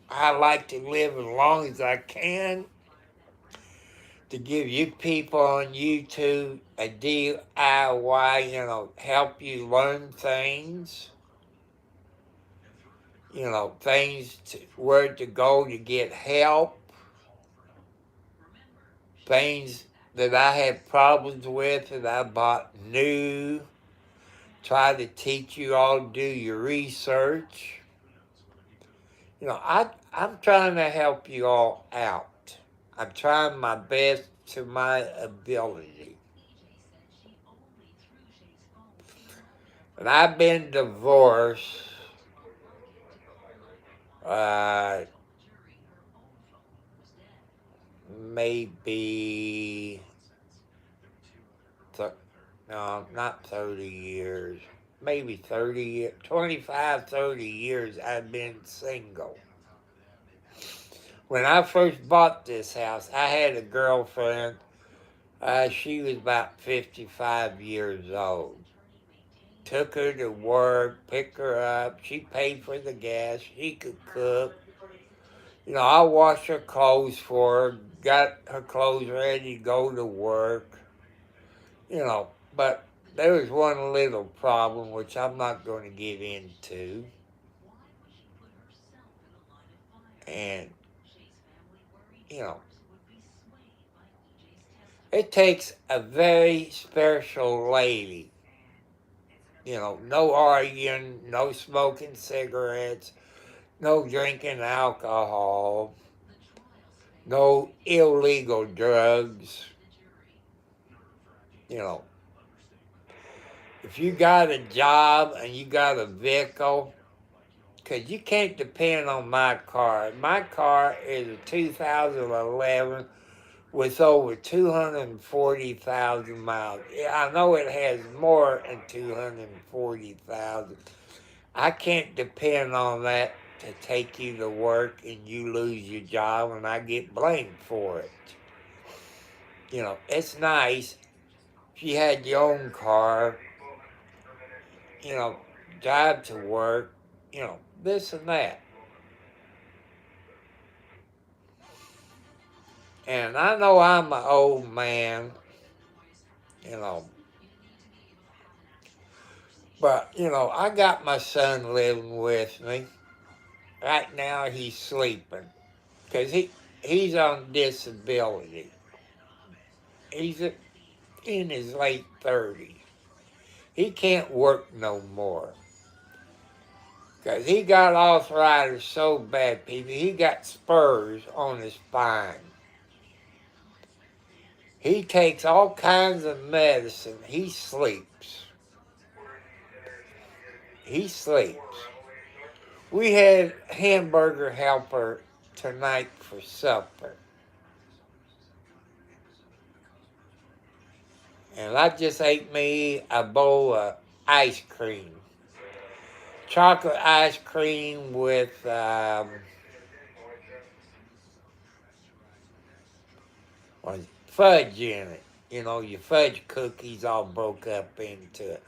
S1: I like to live as long as I can to give you people on YouTube a DIY, help you learn things. Where to go to get help. Things that I had problems with that I bought new. Try to teach you all to do your research. I'm trying to help you all out. I'm trying my best to my ability. And I've been divorced maybe, no, not 30 years, maybe 25, 30 years I've been single. When I first bought this house, I had a girlfriend. She was about 55 years old. Took her to work, picked her up. She paid for the gas. She could cook. I washed her clothes for her, got her clothes ready to go to work. But there was one little problem, which I'm not going to get into. And, it takes a very special lady. No arguing, no smoking cigarettes, no drinking alcohol, no illegal drugs. If you got a job and you got a vehicle, because you can't depend on my car. My car is a 2011 with over 240,000 miles. Yeah, I know it has more than 240,000. I can't depend on that to take you to work and you lose your job and I get blamed for it. You know, it's nice if you had your own car, you know, drive to work, you know, this and that. And I know I'm an old man, you know, but, you know, I got my son living with me. Right now he's sleeping because he's on disability. He's in his late 30s. He can't work no more because he got arthritis so bad, people. He got spurs on his spine. He takes all kinds of medicine. He sleeps. He sleeps. We had hamburger helper tonight for supper. And I just ate me a bowl of ice cream. Chocolate ice cream with fudge in it. You know, your fudge cookies all broke up into it.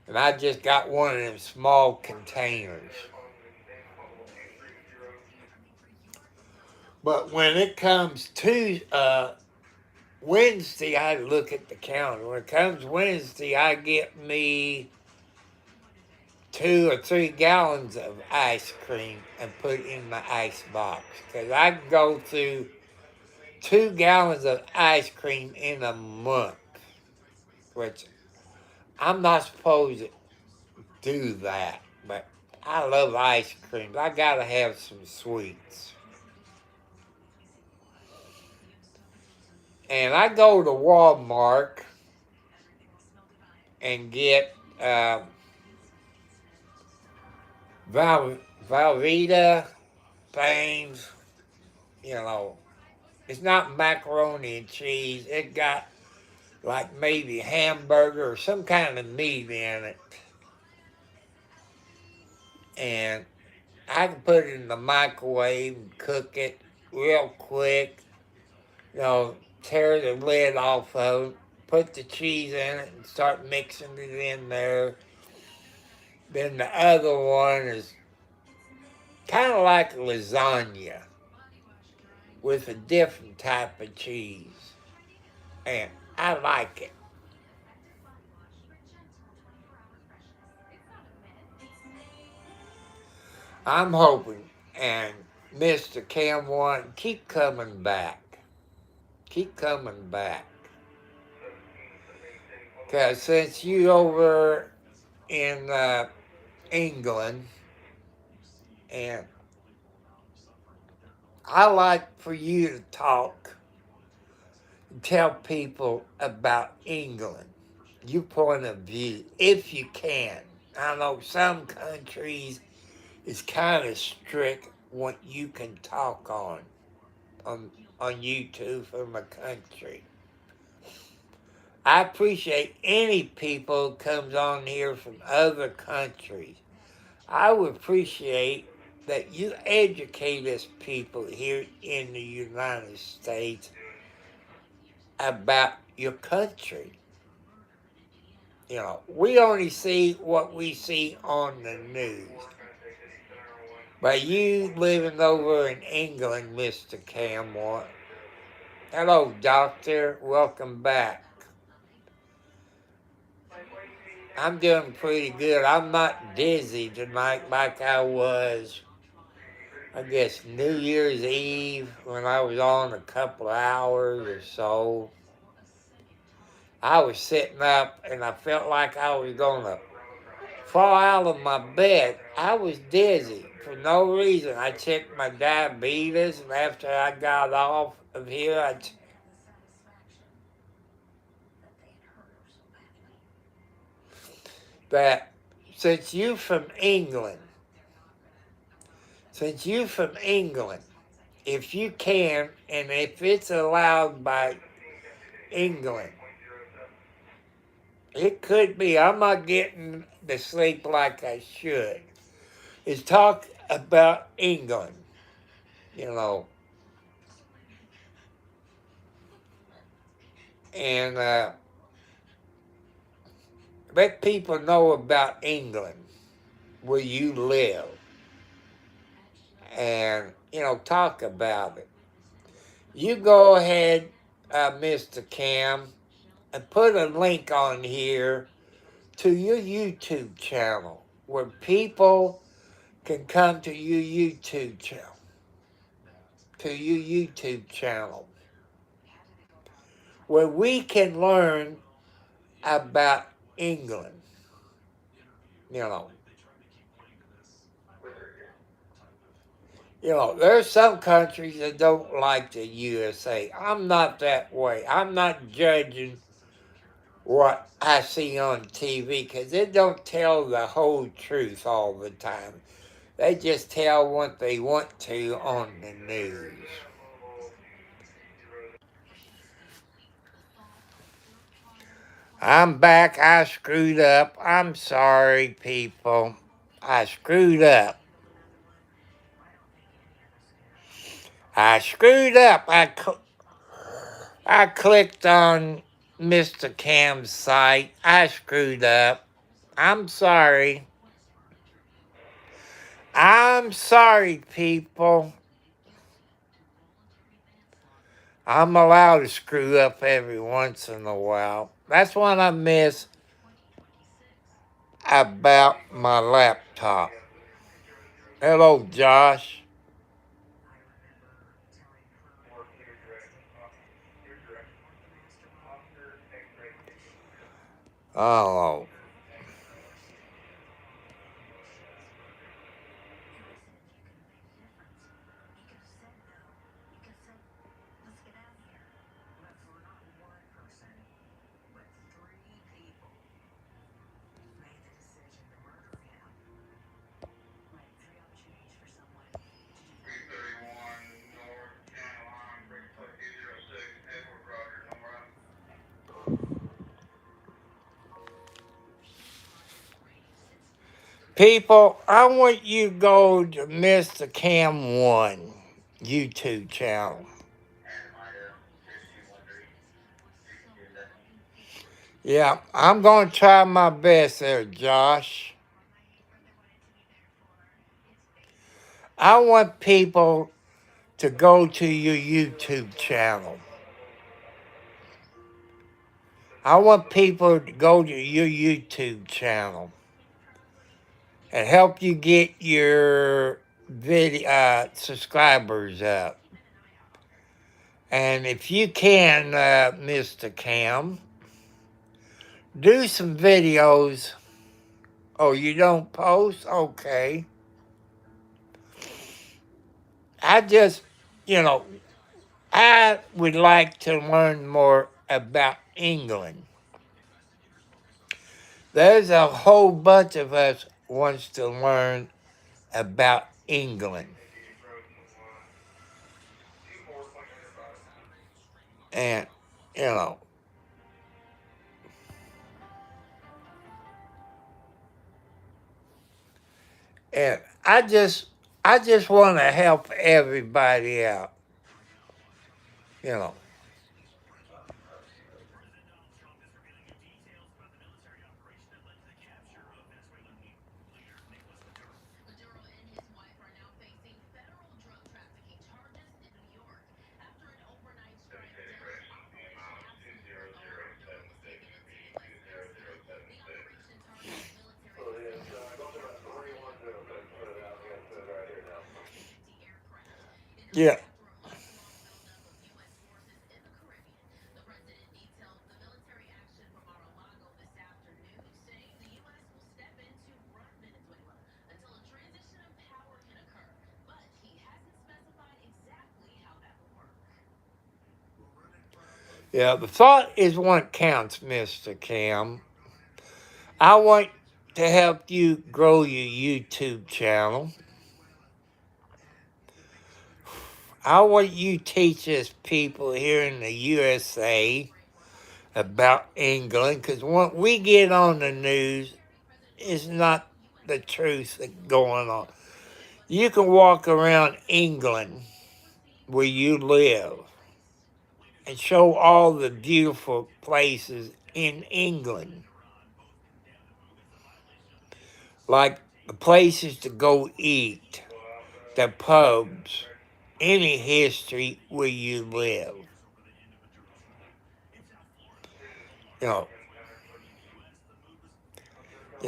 S1: And I just got one of them small containers. But when it comes to Wednesday, I look at the calendar. When it comes Wednesday, I get me 2 or 3 gallons of ice cream and put it in my ice box. Because I can go through 2 gallons of ice cream in a month, which I'm not supposed to do that, but I love ice cream. I gotta have some sweets. And I go to Walmart and get Velveeta things, you know. It's not macaroni and cheese. It got like maybe hamburger or some kind of meat in it. And I can put it in the microwave and cook it real quick. You know, tear the lid off of it, put the cheese in it and start mixing it in there. Then the other one is kind of like lasagna with a different type of cheese. And I like it. I'm hoping, and Mr. Cam One, keep coming back. Keep coming back. Because since you over in England, and I like for you to talk and tell people about England, your point of view, if you can. I know some countries is kind of strict what you can talk on YouTube from a country. I appreciate any people who comes on here from other countries. I would appreciate that you educate us people here in the United States about your country. You know, we only see what we see on the news. But you living over in England, Mr. Camwell. Hello, doctor. Welcome back. I'm doing pretty good. I'm not dizzy tonight like I was, I guess, New Year's Eve when I was on a couple of hours or so. I was sitting up and I felt like I was going to fall out of my bed. I was dizzy for no reason. I checked my diabetes, and after I got off of here, But since you from England, if you can, and if it's allowed by England, it could be, I'm not getting to sleep like I should, is talk about England, you know, and let people know about England, where you live, and, talk about it. You go ahead, Mr. Cam, and put a link on here to your YouTube channel where people can come to your YouTube channel, where we can learn about England. You know, there's some countries that don't like the USA. I'm not that way. I'm not judging what I see on TV because it don't tell the whole truth all the time. They just tell what they want to on the news. I'm back. I screwed up. I'm sorry, people. I screwed up. I screwed up. I clicked on Mr. Cam's site. I screwed up. I'm sorry. I'm sorry, people. I'm allowed to screw up every once in a while. That's what I miss about my laptop. Hello, Josh. Oh, people, I want you to go to Mr. Cam 1 YouTube channel. Yeah, I'm going to try my best there, Josh. I want people to go to your YouTube channel. I want people to go to your YouTube channel and help you get your video subscribers up. And if you can, Mr. Cam, do some videos. Oh, you don't post? Okay. I just, I would like to learn more about England. There's a whole bunch of us wants to learn about England. And, you know, and I just want to help everybody out, you know. Yeah. Yeah, the thought is what counts, Mr. Cam. I want to help you grow your YouTube channel. I want you teach us people here in the USA about England, because when we get on the news, it's not the truth that's going on. You can walk around England where you live and show all the beautiful places in England, like the places to go eat, the pubs, any history where you live. You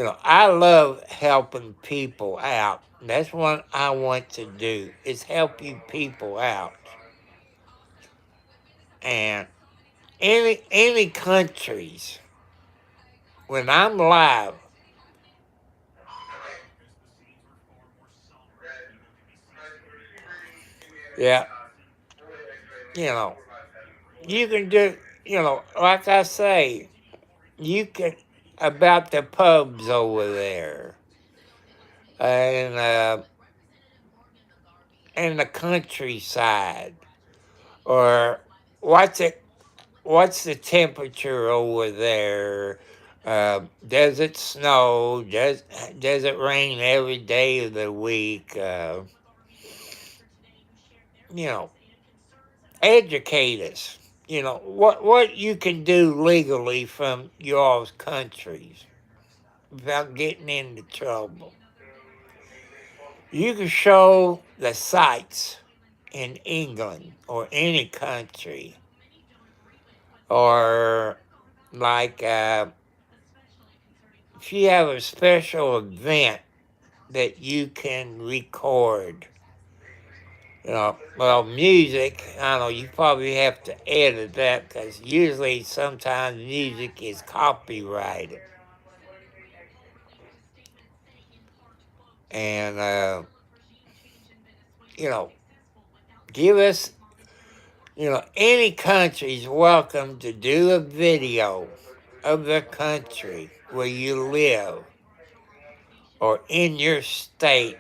S1: know, I love helping people out. That's what I want to do, is help you people out. And any countries, when I'm live, yeah, you know, you can do, like I say, you can, about the pubs over there, and and the countryside, or what's it what's the temperature over there? Does it snow? Does it rain every day of the week? You know, educate us. What you can do legally from y'all's countries without getting into trouble. You can show the sights in England or any country, or like if you have a special event that you can record. Well, music, I don't know, you probably have to edit that, because usually sometimes music is copyrighted. And, give us, any country's welcome to do a video of the country where you live or in your state,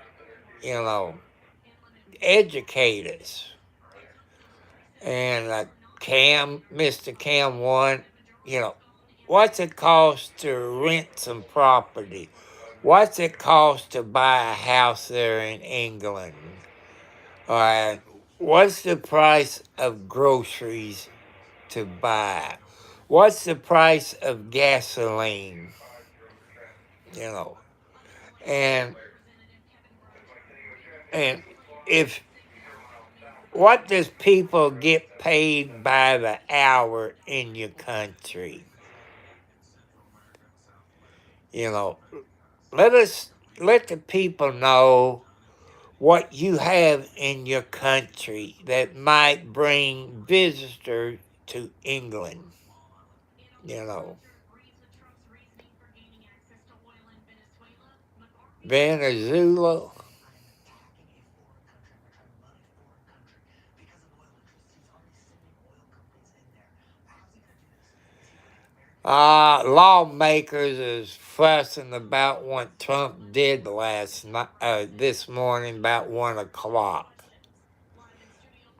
S1: you know, educate us. And Mr. Cam one, what's it cost to rent some property? What's it cost to buy a house there in England? What's the price of groceries to buy? What's the price of gasoline? You know, and and if what does people get paid by the hour in your country? You know, let the people know what you have in your country that might bring visitors to England. You know, Venezuela. Lawmakers is fussing about what Trump did this morning about 1 o'clock.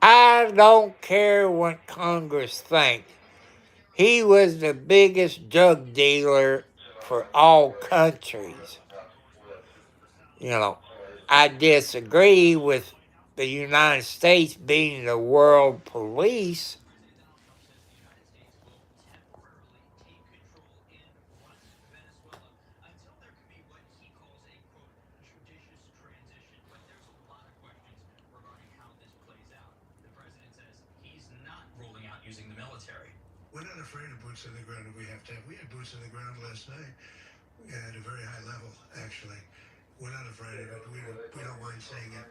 S1: I don't care what Congress thinks. He was the biggest drug dealer for all countries. I disagree with the United States being the world police.
S2: We're not afraid of boots on the ground if we have to have. We had boots on the ground last night at a very high level, actually. We're not afraid of it. We don't mind saying it.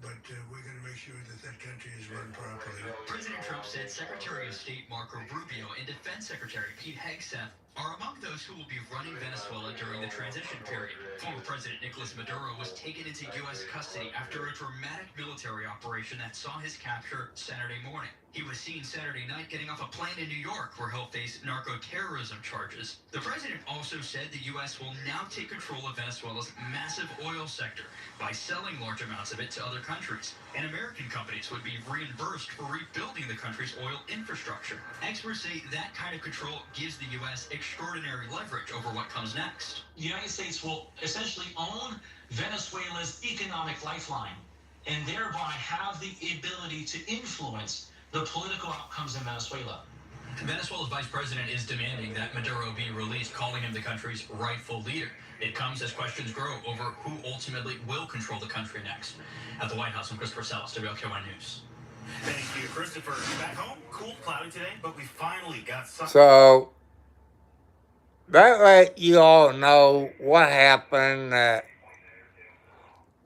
S2: But we're going to make sure that that country is run properly.
S3: President Trump said Secretary of State Marco Rubio and Defense Secretary Pete Hegseth are among those who will be running Venezuela during the transition period. Former President Nicolas Maduro was taken into U.S. custody after a dramatic military operation that saw his capture Saturday morning. He was seen Saturday night getting off a plane in New York where he'll face narco-terrorism charges. The president also said the U.S. will now take control of Venezuela's massive oil sector by selling large amounts of it to other countries. And American companies would be reimbursed for rebuilding the country's oil infrastructure. Experts say that kind of control gives the U.S. extraordinary leverage over what comes next.
S4: The United States will essentially own Venezuela's economic lifeline and thereby have the ability to influence the political outcomes in Venezuela.
S3: Venezuela's vice president is demanding that Maduro be released, calling him the country's rightful leader. It comes as questions grow over who ultimately will control the country next. At the White House, I'm Christopher Salas, WLKY News.
S5: Thank you, Christopher. Back home, cool, cloudy today, but we finally got sun.
S1: So that let you all know what happened at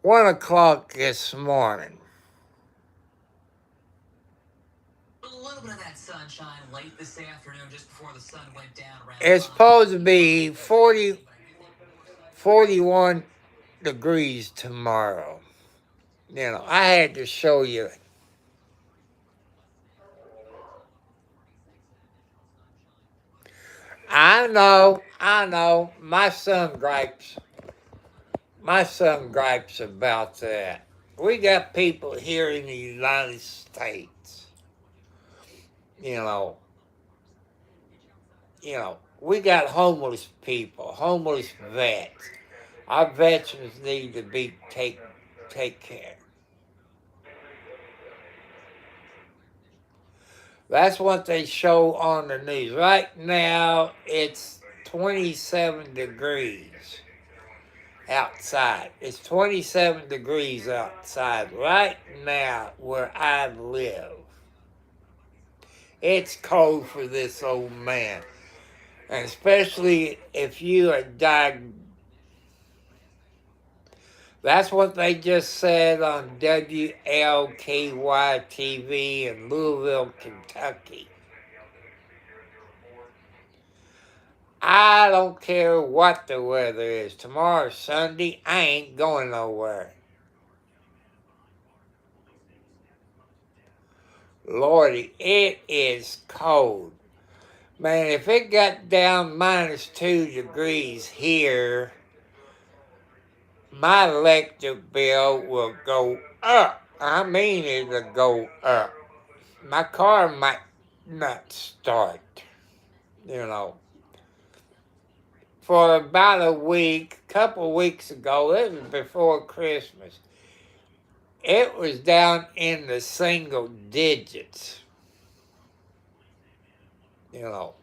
S1: 1 o'clock this morning.
S6: A little bit of that sunshine late this afternoon, just before the sun went down.
S1: It's supposed to be 41 degrees tomorrow. You know, I had to show you. I know, my son gripes about that. We got people here in the United States, you know, we got homeless people, homeless vets. Our veterans need to be take care. That's what they show on the news. Right now, it's 27 degrees outside. It's 27 degrees outside right now where I live. It's cold for this old man. And especially if you are diagnosed. That's what they just said on WLKY TV in Louisville, Kentucky. I don't care what the weather is. Tomorrow's Sunday. I ain't going nowhere. Lordy, it is cold. Man, if it got down -2 degrees here, my electric bill will go up. I mean, it'll go up. My car might not start, you know. For about a couple weeks ago, it was before Christmas, it was down in the single digits, you know.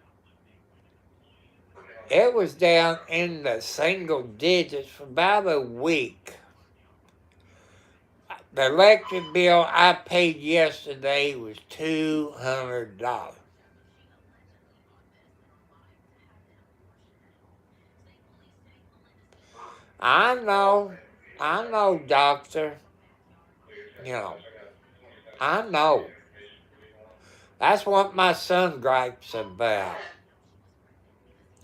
S1: It was down in the single digits for about a week. The electric bill I paid yesterday was $200. I know, doctor. You know, I know. That's what my son gripes about.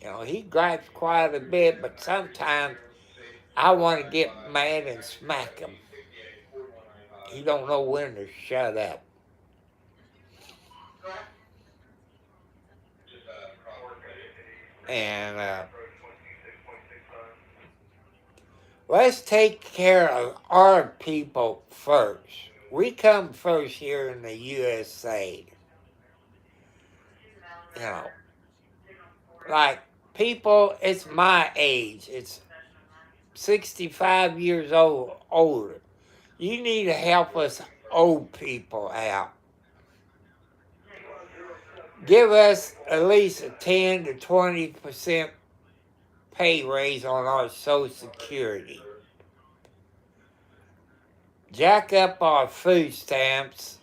S1: You know, he gripes quite a bit, but sometimes I want to get mad and smack him. He don't know when to shut up. And let's take care of our people first. We come first here in the USA. You know, like people, it's my age. It's 65 years older. You need to help us old people out. Give us at least a 10 to 20% pay raise on our Social Security. Jack up our food stamps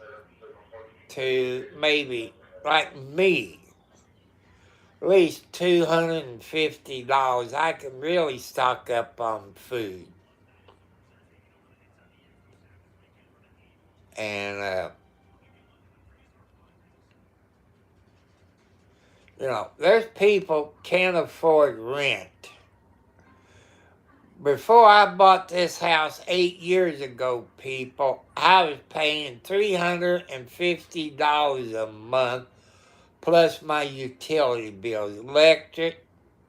S1: to maybe, like me, at least $250. I can really stock up on food. And You know, there's people can't afford rent. Before I bought this house 8 years ago, people, I was paying $350 a month plus my utility bills, electric,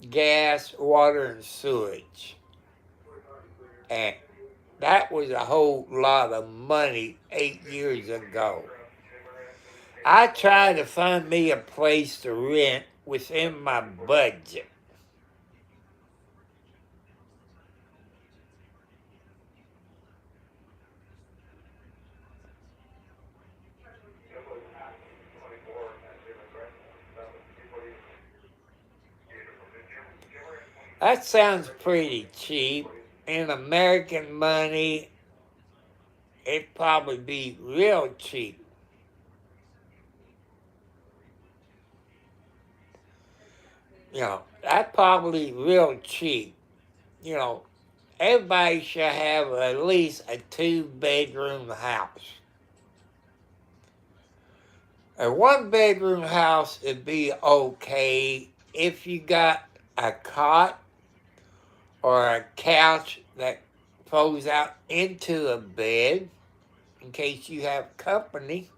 S1: gas, water, and sewage. And that was a whole lot of money 8 years ago. I tried to find me a place to rent within my budget. That sounds pretty cheap. In American money, it'd probably be real cheap. You know, that's probably real cheap. You know, everybody should have at least a 2-bedroom house. A 1-bedroom house would be okay if you got a cot or a couch that folds out into a bed in case you have company.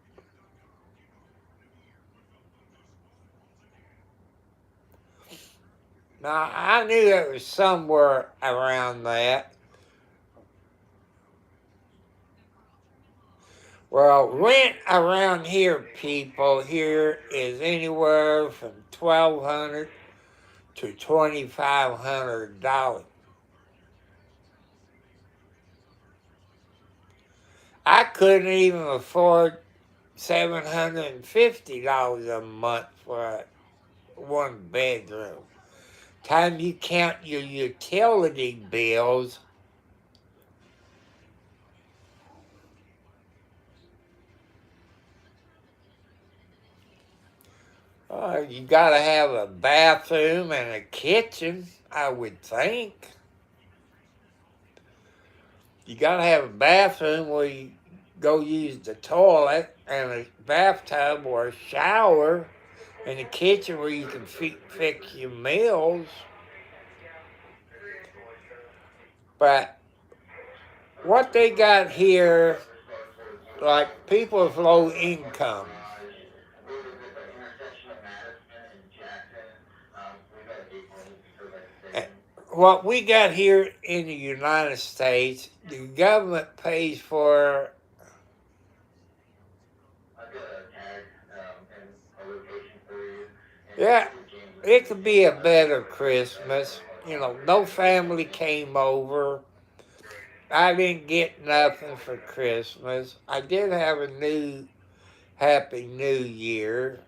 S1: Now, I knew it was somewhere around that. Well, rent around here, people, here is anywhere from $1,200 to $2,500. I couldn't even afford $750 a month for a 1-bedroom. Time you count your utility bills, you gotta have a bathroom and a kitchen, I would think. You gotta have a bathroom where you go use the toilet, and a bathtub or a shower, and a kitchen where you can fix your meals. But what they got here, like people with low income, what we got here in the United States, the government pays for yeah, it could be a better Christmas. You know, no family came over. I didn't get nothing for Christmas. I did have a Happy New Year.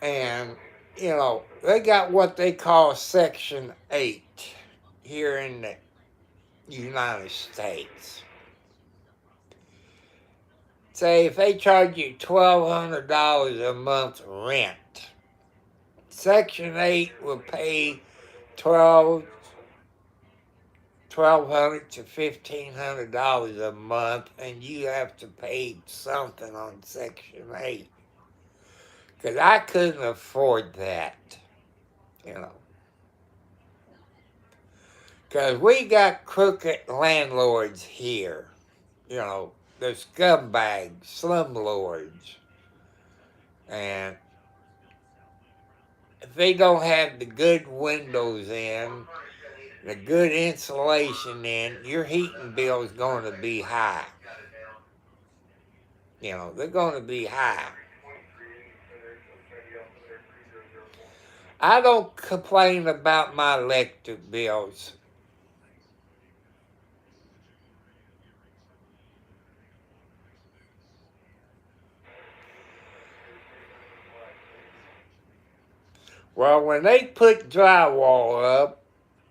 S1: And, you know, they got what they call Section 8 here in the United States. Say if they charge you $1,200 a month rent, Section 8 will pay $1,200 to $1,500 a month, and you have to pay something on Section 8. Because I couldn't afford that, you know. Because we got crooked landlords here, you know, the scumbags, slumlords. And if they don't have the good windows in, the good insulation in, your heating bill is going to be high. You know, they're going to be high. I don't complain about my electric bills. Well, when they put drywall up,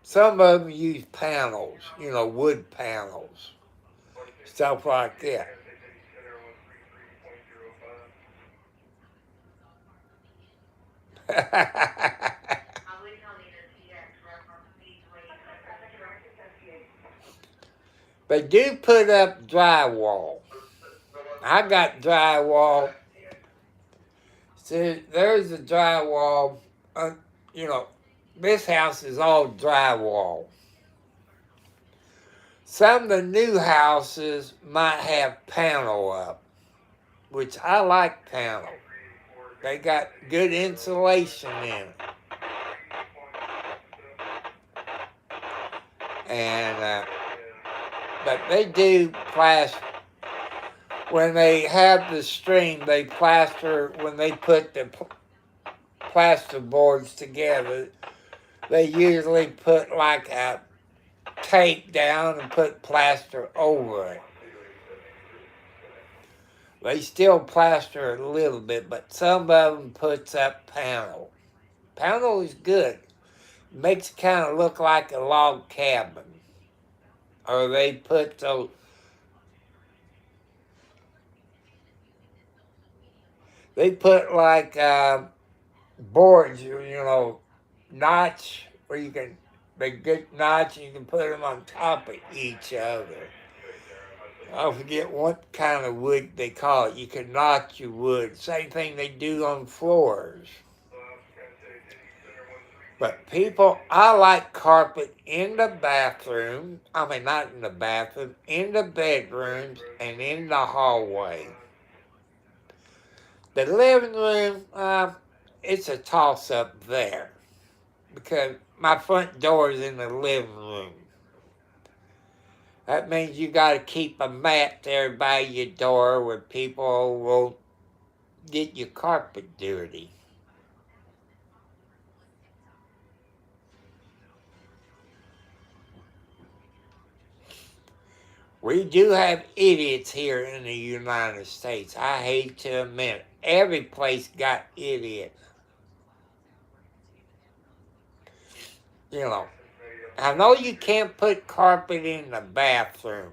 S1: some of them use panels, you know, wood panels, stuff like that. They do put up drywall. I got drywall. See, there's the drywall. You know, this house is all drywall. Some of the new houses might have panel up, which I like panel. They got good insulation in it. And, but they do plaster. When they have the stream, they plaster, when they put the plaster boards together, they usually put like a tape down and put plaster over it. They still plaster a little bit, but some of them puts up panel. Panel is good. Makes it kind of look like a log cabin. Or they put those. They put like boards, you know, notch where you can, they get notch and you can put them on top of each other. I forget what kind of wood they call it. You can notch your wood. Same thing they do on floors. But people, I like carpet in the bathroom. I mean, not in the bathroom, in the bedrooms and in the hallway. The living room, it's a toss-up there because my front door is in the living room. That means you got to keep a mat there by your door where people won't get your carpet dirty. We do have idiots here in the United States. I hate to admit it. Every place got idiots. You know, I know you can't put carpet in the bathroom.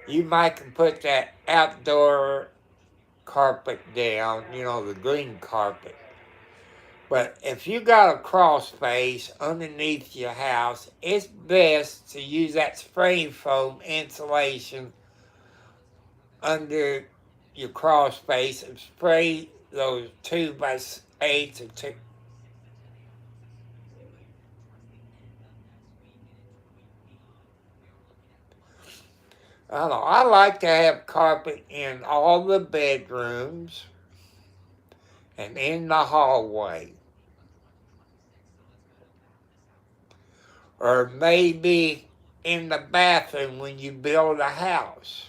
S1: You might can put that outdoor carpet down, you know, the green carpet. But if you got a crawl space underneath your house, it's best to use that spray foam insulation under your crawl space and spray those 2x8s or 2. I don't know. I like to have carpet in all the bedrooms and in the hallway. Or maybe in the bathroom when you build a house.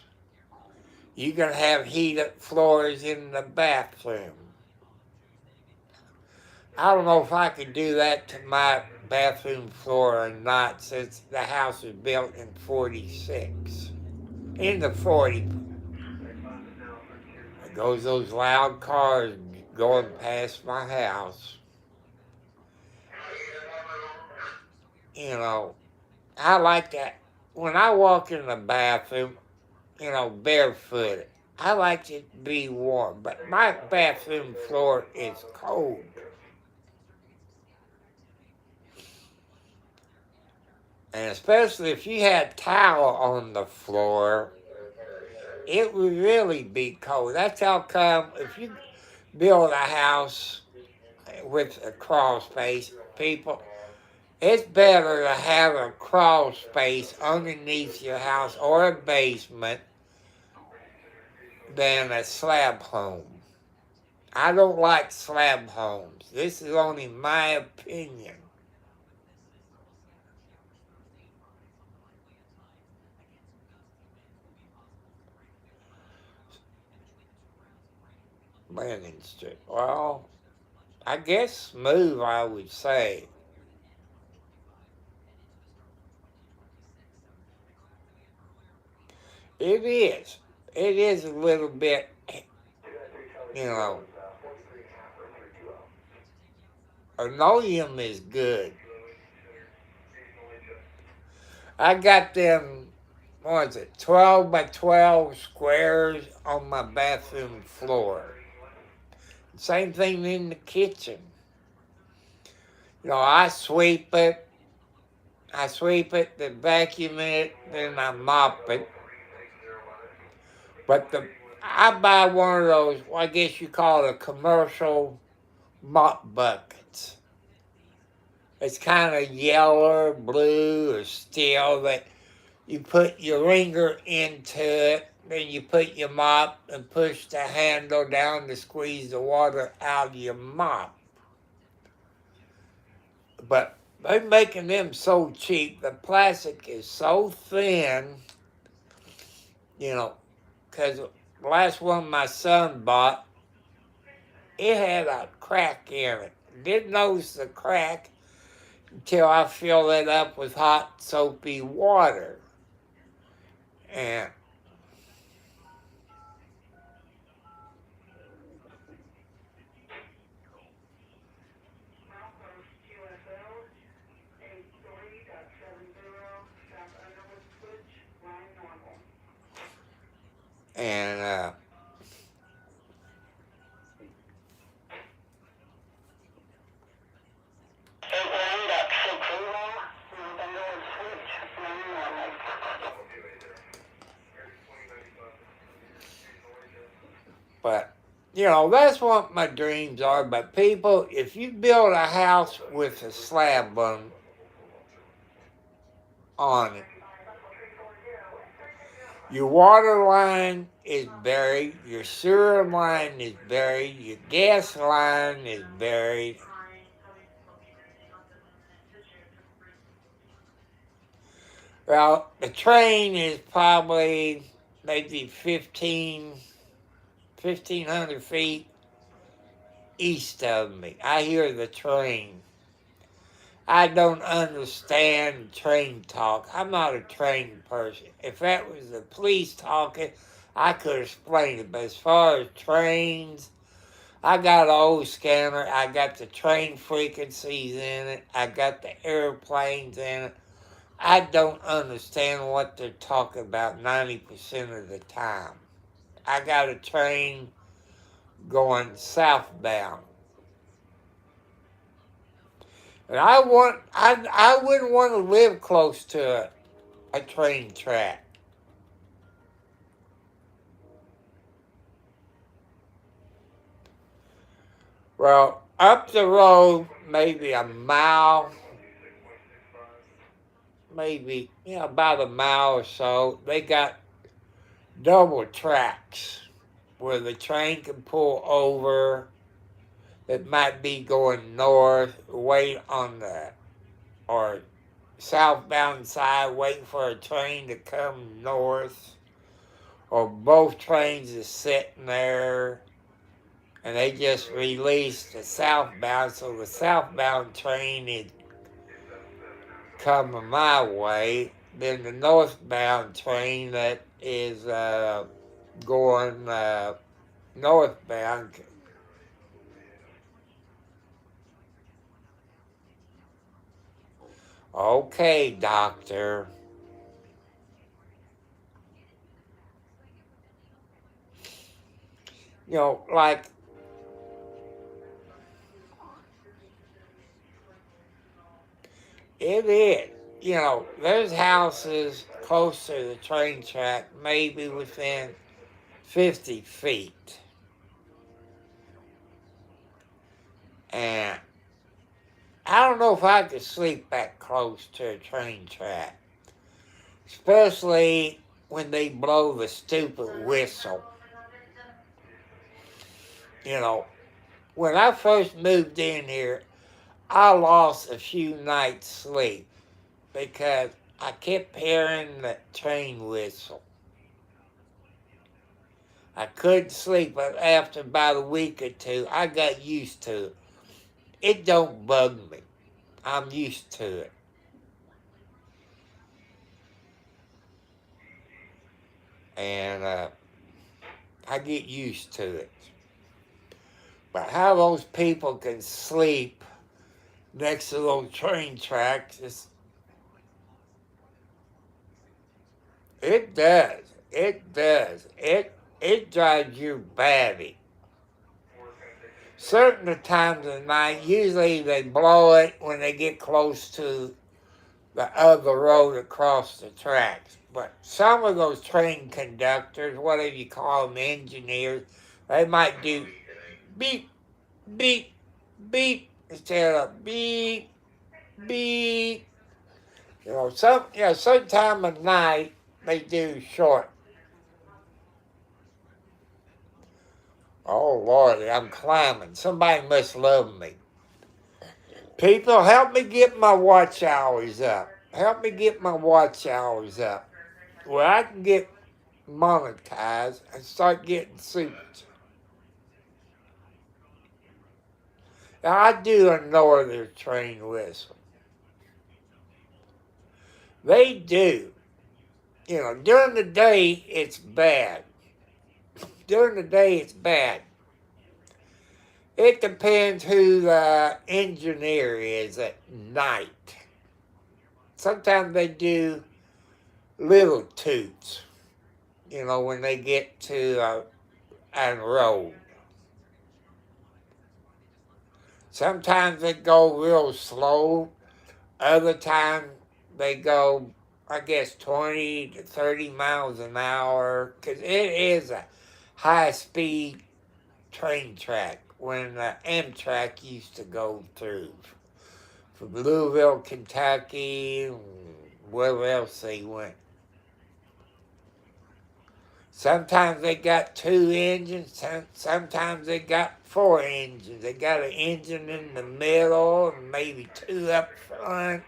S1: You can have heated floors in the bathroom. I don't know if I could do that to my bathroom floor or not, since the house was built in 46. In the 40. There goes those loud cars going past my house. You know, I like that. When I walk in the bathroom, you know, barefoot, I like it to be warm, but my bathroom floor is cold. And especially if you had towel on the floor, it would really be cold. That's how come if you build a house with a crawl space, people, it's better to have a crawl space underneath your house or a basement than a slab home. I don't like slab homes. This is only my opinion. Landing strip. Well, I guess smooth, I would say. It is. It is a little bit, you know. Linoleum is good. I got them, what is it, 12 by 12 squares on my bathroom floor. Same thing in the kitchen. I sweep it, then vacuum it, then I mop it. But I buy one of those, I guess you call it a commercial mop buckets. It's kind of yellow, or blue, or steel that you put your ringer into it, then you put your mop and push the handle down to squeeze the water out of your mop. But they're making them so cheap. The plastic is so thin, because the last one my son bought, it had a crack in it. Didn't notice the crack until I filled it up with hot, soapy water. And and but, that's what my dreams are. But people, if you build a house with a slab on it, your water line is buried, your sewer line is buried, your gas line is buried. Well, the train is probably maybe 1,500 feet east of me. I hear the train. I don't understand train talk. I'm not a train person. If that was the police talking, I could explain it. But as far as trains, I got an old scanner. I got the train frequencies in it. I got the airplanes in it. I don't understand what they're talking about 90% of the time. I got a train going southbound. And I wouldn't want to live close to a train track. Well, up the road, maybe a mile, about a mile or so, they got double tracks where the train can pull over. That might be going north, wait on or southbound side, waiting for a train to come north, or both trains are sitting there, and they just released the southbound, so the southbound train is coming my way. Then the northbound train that is going northbound. Okay, doctor. Like, it is. There's houses close to the train track, maybe within 50 feet. And I don't know if I could sleep that close to a train track, especially when they blow the stupid whistle. When I first moved in here, I lost a few nights' sleep because I kept hearing the train whistle. I couldn't sleep, but after about a week or two, I got used to it. It don't bug me. I'm used to it. And I get used to it. But how those people can sleep next to those train tracks, it does. It does. It drives you batty. certain times of night, usually they blow it when they get close to the other road across the tracks. But some of those train conductors, whatever you call them, engineers, they might do beep, beep, beep instead of beep, beep. Some time of night they do short. Oh Lord, I'm climbing. Somebody must love me. People, help me get my watch hours up. Help me get my watch hours up. Where I can get monetized and start getting suits. Now, I do a northern train whistle. They do. During the day, it's bad. During the day, it's bad. It depends who the engineer is at night. Sometimes they do little toots, when they get to a road. Sometimes they go real slow. Other times they go, I guess, 20 to 30 miles an hour, because it is a high-speed train track when the Amtrak used to go through from Louisville, Kentucky, wherever else they went. Sometimes they got 2 engines, sometimes they got 4 engines. They got an engine in the middle and maybe 2 up front.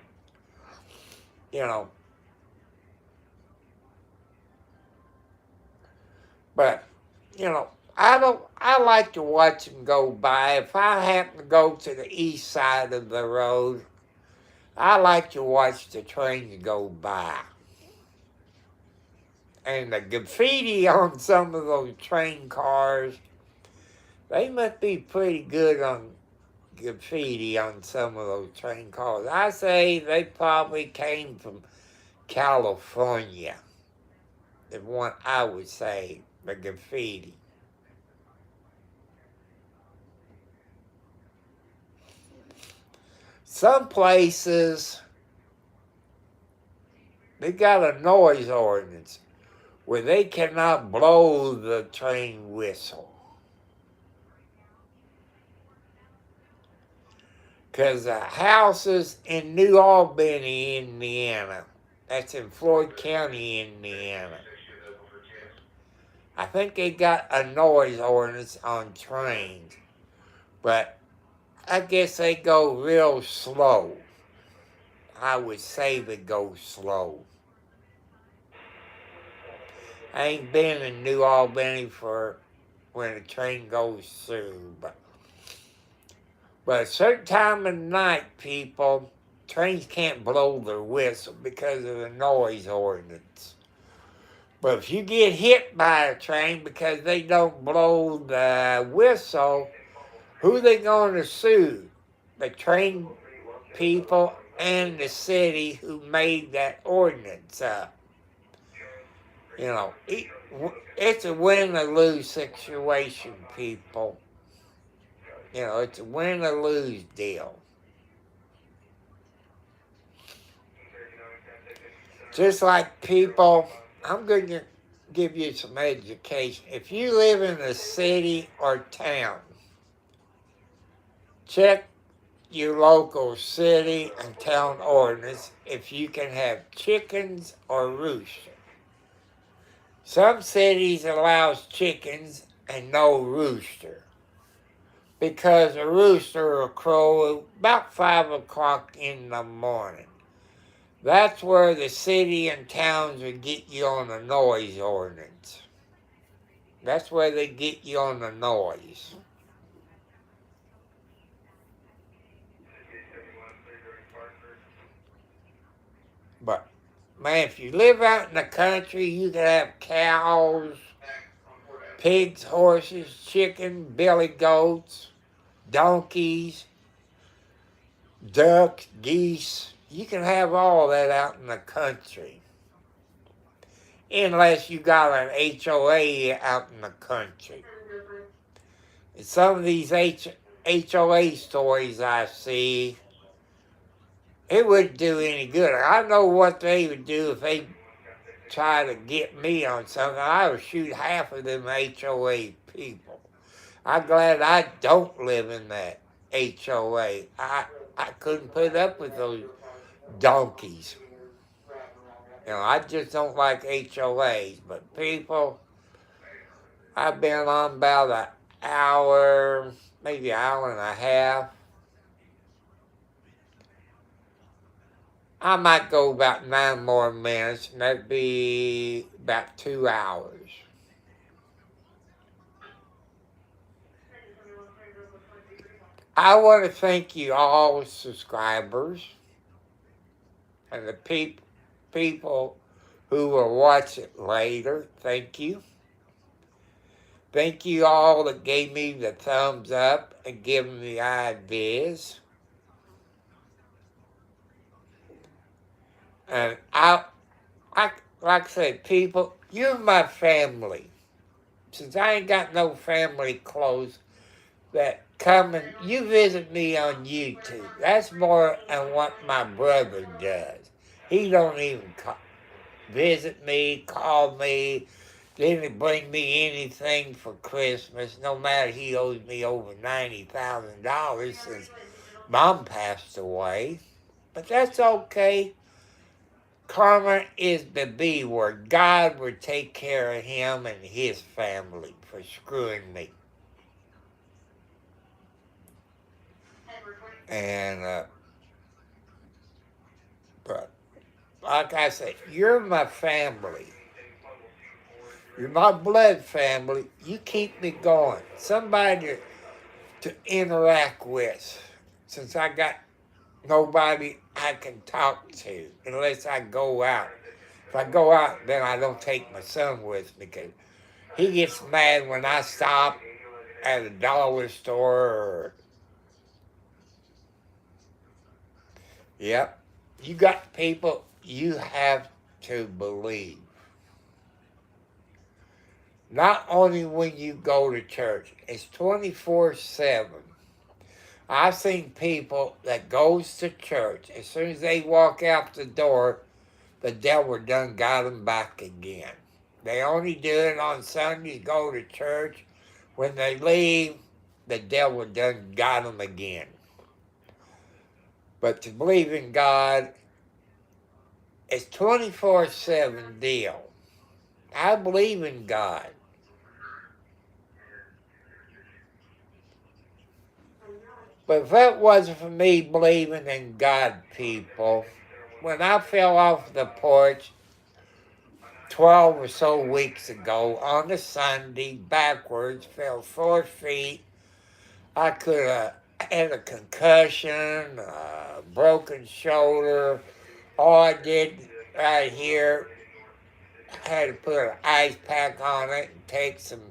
S1: But, I like to watch them go by. If I happen to go to the east side of the road, I like to watch the trains go by. And the graffiti on some of those train cars, they must be pretty good on graffiti on some of those train cars. I say they probably came from California, is what I would say, the graffiti. Some places, they got a noise ordinance where they cannot blow the train whistle. Because the houses in New Albany, Indiana, that's in Floyd County, Indiana, I think they got a noise ordinance on trains, but I guess they go real slow. I would say they go slow. I ain't been in New Albany for when a train goes through, but a certain time of night, people, trains can't blow their whistle because of the noise ordinance. But if you get hit by a train because they don't blow the whistle, who they going to sue? The train people and the city who made that ordinance up. It's a win or lose situation, people. It's a win or lose deal. Just like people, I'm going to give you some education. If you live in a city or town, check your local city and town ordinance if you can have chickens or roosters. Some cities allows chickens and no rooster, because a rooster will crow about 5 o'clock in the morning. That's where the city and towns will get you on the noise ordinance. That's where they get you on the noise. But, man, if you live out in the country, you can have cows, pigs, horses, chicken, billy goats, donkeys, ducks, geese. You can have all that out in the country. Unless you got an HOA out in the country. And some of these HOA stories I see, it wouldn't do any good. I know what they would do if they try to get me on something. I would shoot half of them HOA people. I'm glad I don't live in that HOA. I couldn't put up with those donkeys. You know, I just don't like HOAs. But people, I've been on about an hour, maybe an hour and a half. I might go about 9 more minutes, and that'd be about 2 hours. I want to thank you all subscribers and the people who will watch it later. Thank you. Thank you all that gave me the thumbs up and giving me ideas. And I like I said, people, you're my family. Since I ain't got no family close that come and you visit me on YouTube. That's more than what my brother does. He don't even visit me, call me, didn't bring me anything for Christmas, no matter he owes me over $90,000 since Mom passed away. But that's okay. Karma is the B word. God will take care of him and his family for screwing me. And, but, like I said, you're my family. You're my blood family. You keep me going. Somebody to interact with. Since I got nobody I can talk to unless I go out. If I go out, then I don't take my son with me because he gets mad when I stop at a dollar store or... Yep. You got people you have to believe. Not only when you go to church, it's 24/7. I've seen people that goes to church, as soon as they walk out the door, the devil done got them back again. They only do it on Sunday, go to church. When they leave, the devil done got them again. But to believe in God, it's 24/7 deal. I believe in God. But if that wasn't for me believing in God, people, when I fell off the porch 12 or so weeks ago on a Sunday, backwards, fell 4 feet, I could have had a concussion, a broken shoulder. All I did right here, I had to put an ice pack on it and take some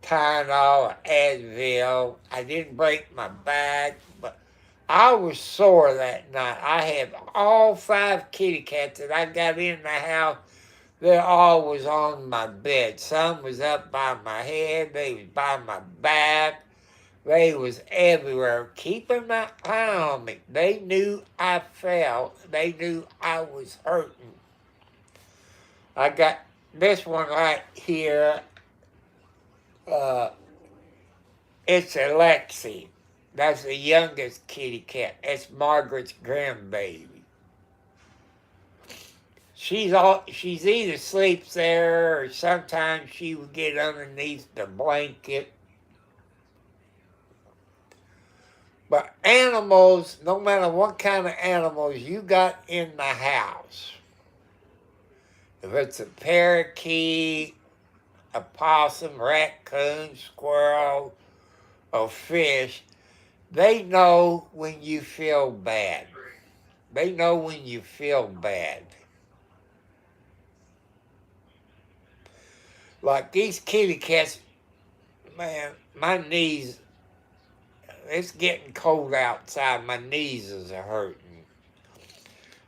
S1: Tylenol, Advil. I didn't break my back, but I was sore that night. I had all 5 kitty cats that I got in the house. They all was on my bed. Some was up by my head. They was by my back. They was everywhere, keeping an eye on me. They knew I fell. They knew I was hurting. I got this one right here. It's Alexi. That's the youngest kitty cat. It's Margaret's grandbaby. She's either sleeps there or sometimes she would get underneath the blanket. But animals, no matter what kind of animals you got in the house, if it's a parakeet, a possum, raccoon, squirrel, or fish, they know when you feel bad. They know when you feel bad. Like these kitty cats, man, my knees, it's getting cold outside. My knees is hurting.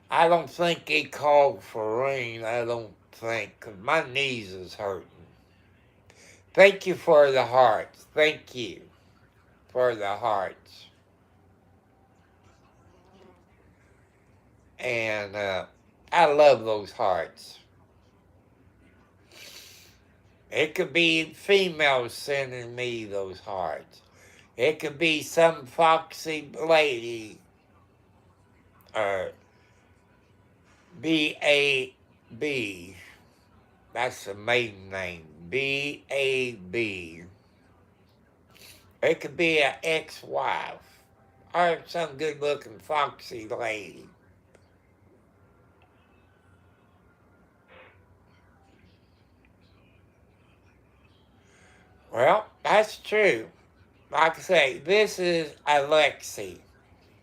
S1: I don't think they called for rain. I don't think, because my knees is hurting. Thank you for the hearts. Thank you. for the hearts. And I love those hearts. It could be females sending me those hearts. It could be some foxy lady, or B.A.B. That's the maiden name, B.A.B. It could be an ex-wife or some good-looking foxy lady. Well, that's true. Like I say, this is Alexi.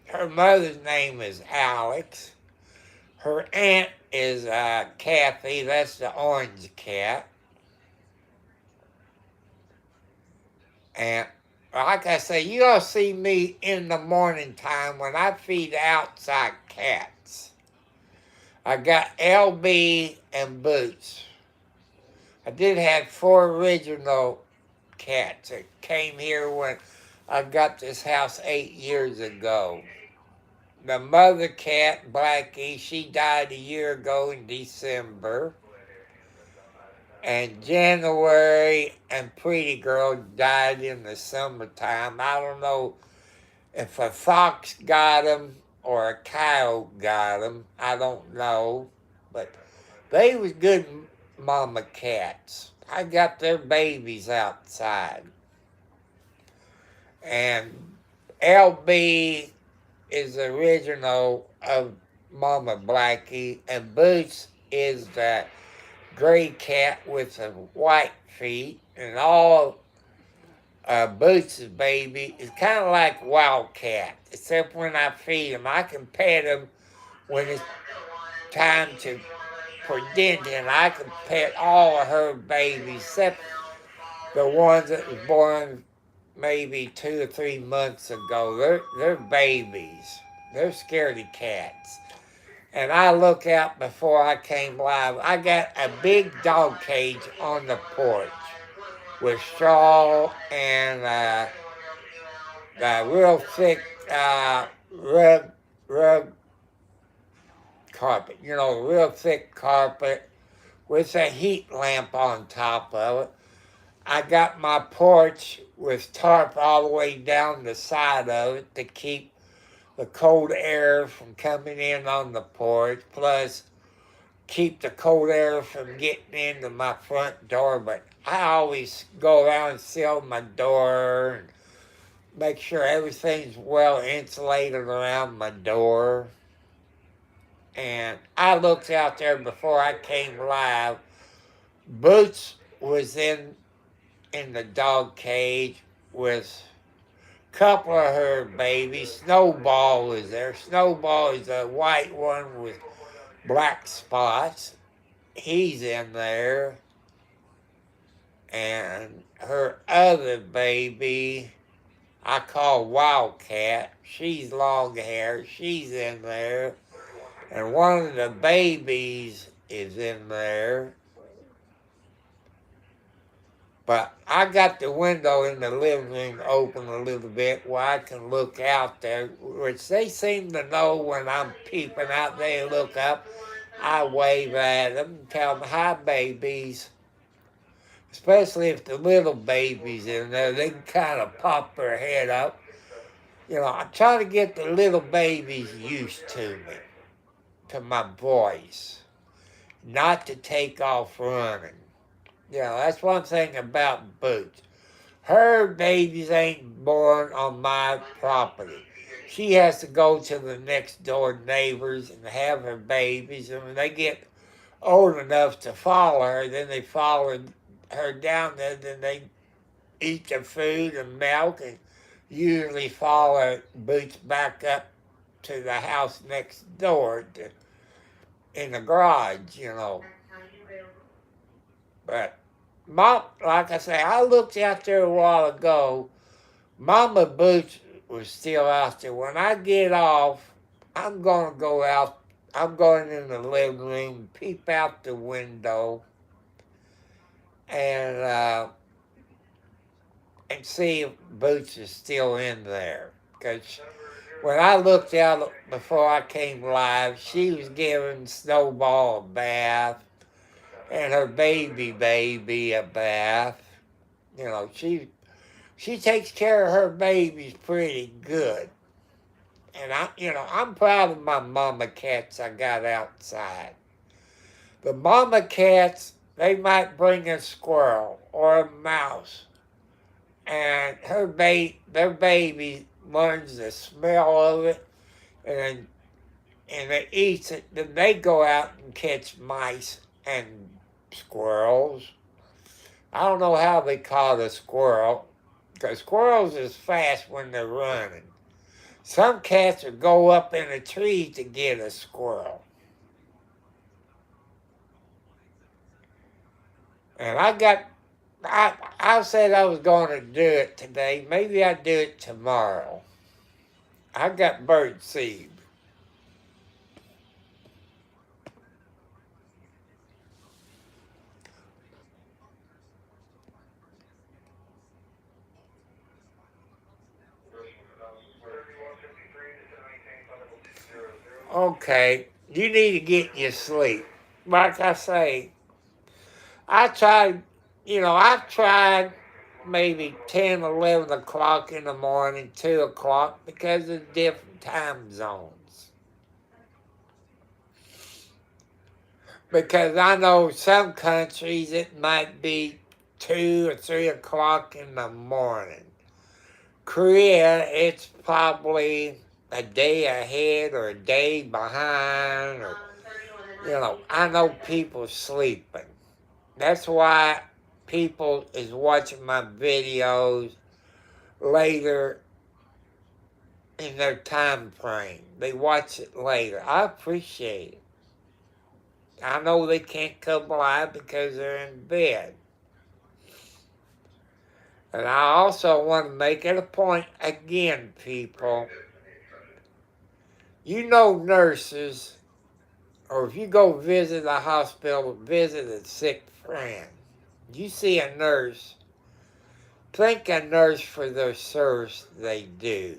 S1: Her mother's name is Alex. Her aunt is Kathy. That's the orange cat. And like I say, you'll see me in the morning time when I feed outside cats. I got LB and Boots. I did have 4 original cats that came here when I got this house 8 years ago. The mother cat, Blackie, she died a year ago in December. And January and Pretty Girl died in the summertime. I don't know if a fox got them or a coyote got them. I don't know. But they was good mama cats. I got their babies outside. And LB is the original of Mama Blackie, and Boots is the gray cat with the white feet, and all Boots' baby is kind of like Wildcat, except when I feed him. I can pet him when it's time for denting. I can pet all of her babies, except the ones that was born maybe 2 or 3 months ago. They're babies. They're scaredy cats. And I look out before I came live. I got a big dog cage on the porch with straw and real thick rug carpet. You know, real thick carpet with a heat lamp on top of it. I got my porch with tarp all the way down the side of it to keep the cold air from coming in on the porch, plus keep the cold air from getting into my front door. But I always go around and seal my door and make sure everything's well insulated around my door. And I looked out there before I came live. Boots was in the dog cage with a couple of her babies. Snowball was there. Snowball is a white one with black spots. He's in there. And her other baby, I call Wildcat. She's long hair. She's in there. And one of the babies is in there. But I got the window in the living room open a little bit where I can look out there, which they seem to know when I'm peeping out there, look up. I wave at them and tell them, hi, babies. Especially if the little baby's in there, they can kind of pop their head up. You know, I try to get the little babies used to me, to my voice, not to take off running. You know, that's one thing about Boots. Her babies ain't born on my property. She has to go to the next door neighbors and have her babies. And when they get old enough to follow her, then they follow her down there. Then they eat the food and milk and usually follow Boots back up to the house next door in the garage, you know. But, like I say, I looked out there a while ago. Mama Boots was still out there. When I get off, I'm going to go out. I'm going in the living room, peep out the window, and and see if Boots is still in there. Because when I looked out before I came live, she was giving Snowball a bath and her baby a bath. You know, she takes care of her babies pretty good. And I'm proud of my mama cats I got outside. The mama cats, they might bring a squirrel or a mouse, and their baby learns the smell of it, and it eats it. Then they go out and catch mice and squirrels. I don't know how they caught a squirrel, because squirrels is fast when they're running. Some cats will go up in a tree to get a squirrel. And I said I was going to do it today. Maybe I'll do it tomorrow. I got bird seed. Okay, you need to get your sleep. Like I say, I've tried maybe 10, 11 o'clock in the morning, 2 o'clock, because of different time zones. Because I know some countries it might be 2 or 3 o'clock in the morning. Korea, it's probably a day ahead or a day behind, or I know people sleeping. That's why people is watching my videos later in their time frame. They watch it later. I appreciate it. I know they can't come live because they're in bed. And I also want to make it a point again, people. You know nurses, or if you go visit a hospital, visit a sick friend, you see a nurse, thank a nurse for their service they do.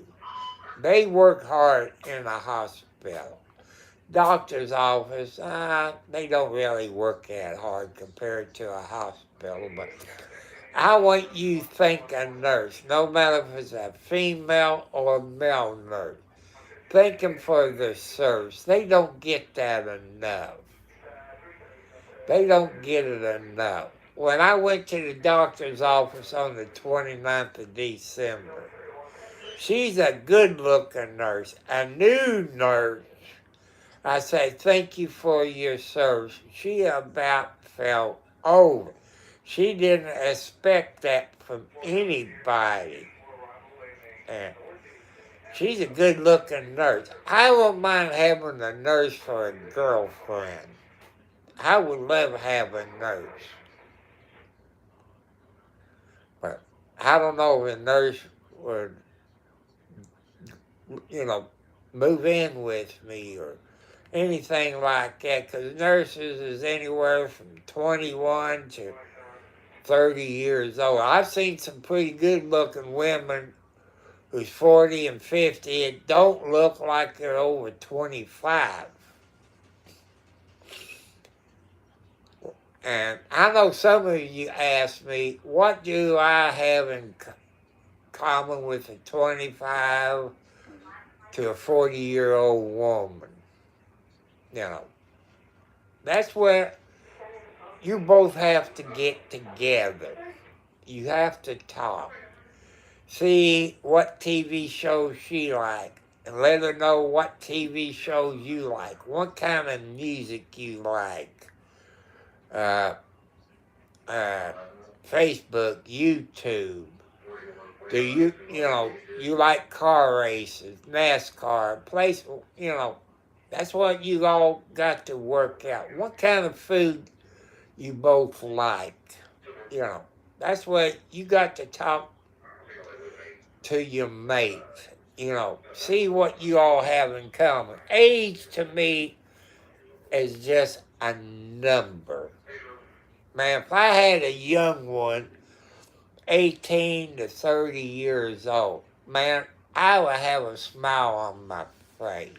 S1: They work hard in a hospital. Doctor's office, they don't really work that hard compared to a hospital, but I want you to thank a nurse, no matter if it's a female or a male nurse. Thank them for their service. They don't get that enough. They don't get it enough. When I went to the doctor's office on the 29th of December, she's a good-looking nurse, a new nurse. I say, thank you for your service. She about fell over. She didn't expect that from anybody. And she's a good-looking nurse. I wouldn't mind having a nurse for a girlfriend. I would love having a nurse. But I don't know if a nurse would, move in with me or anything like that, because nurses is anywhere from 21 to 30 years old. I've seen some pretty good-looking women who's 40 and 50. It don't look like they're over 25. And I know some of you ask me, what do I have in common with a 25 to a 40-year-old woman? That's where you both have to get together. You have to talk. See what TV shows she like, and let her know what TV shows you like, what kind of music you like. Facebook, YouTube. Do you like car races, NASCAR, that's what you all got to work out. What kind of food you both like. That's what you got to talk to your mate. See what you all have in common. Age to me is just a number. Man, if I had a young one 18 to 30 years old, man, I would have a smile on my face.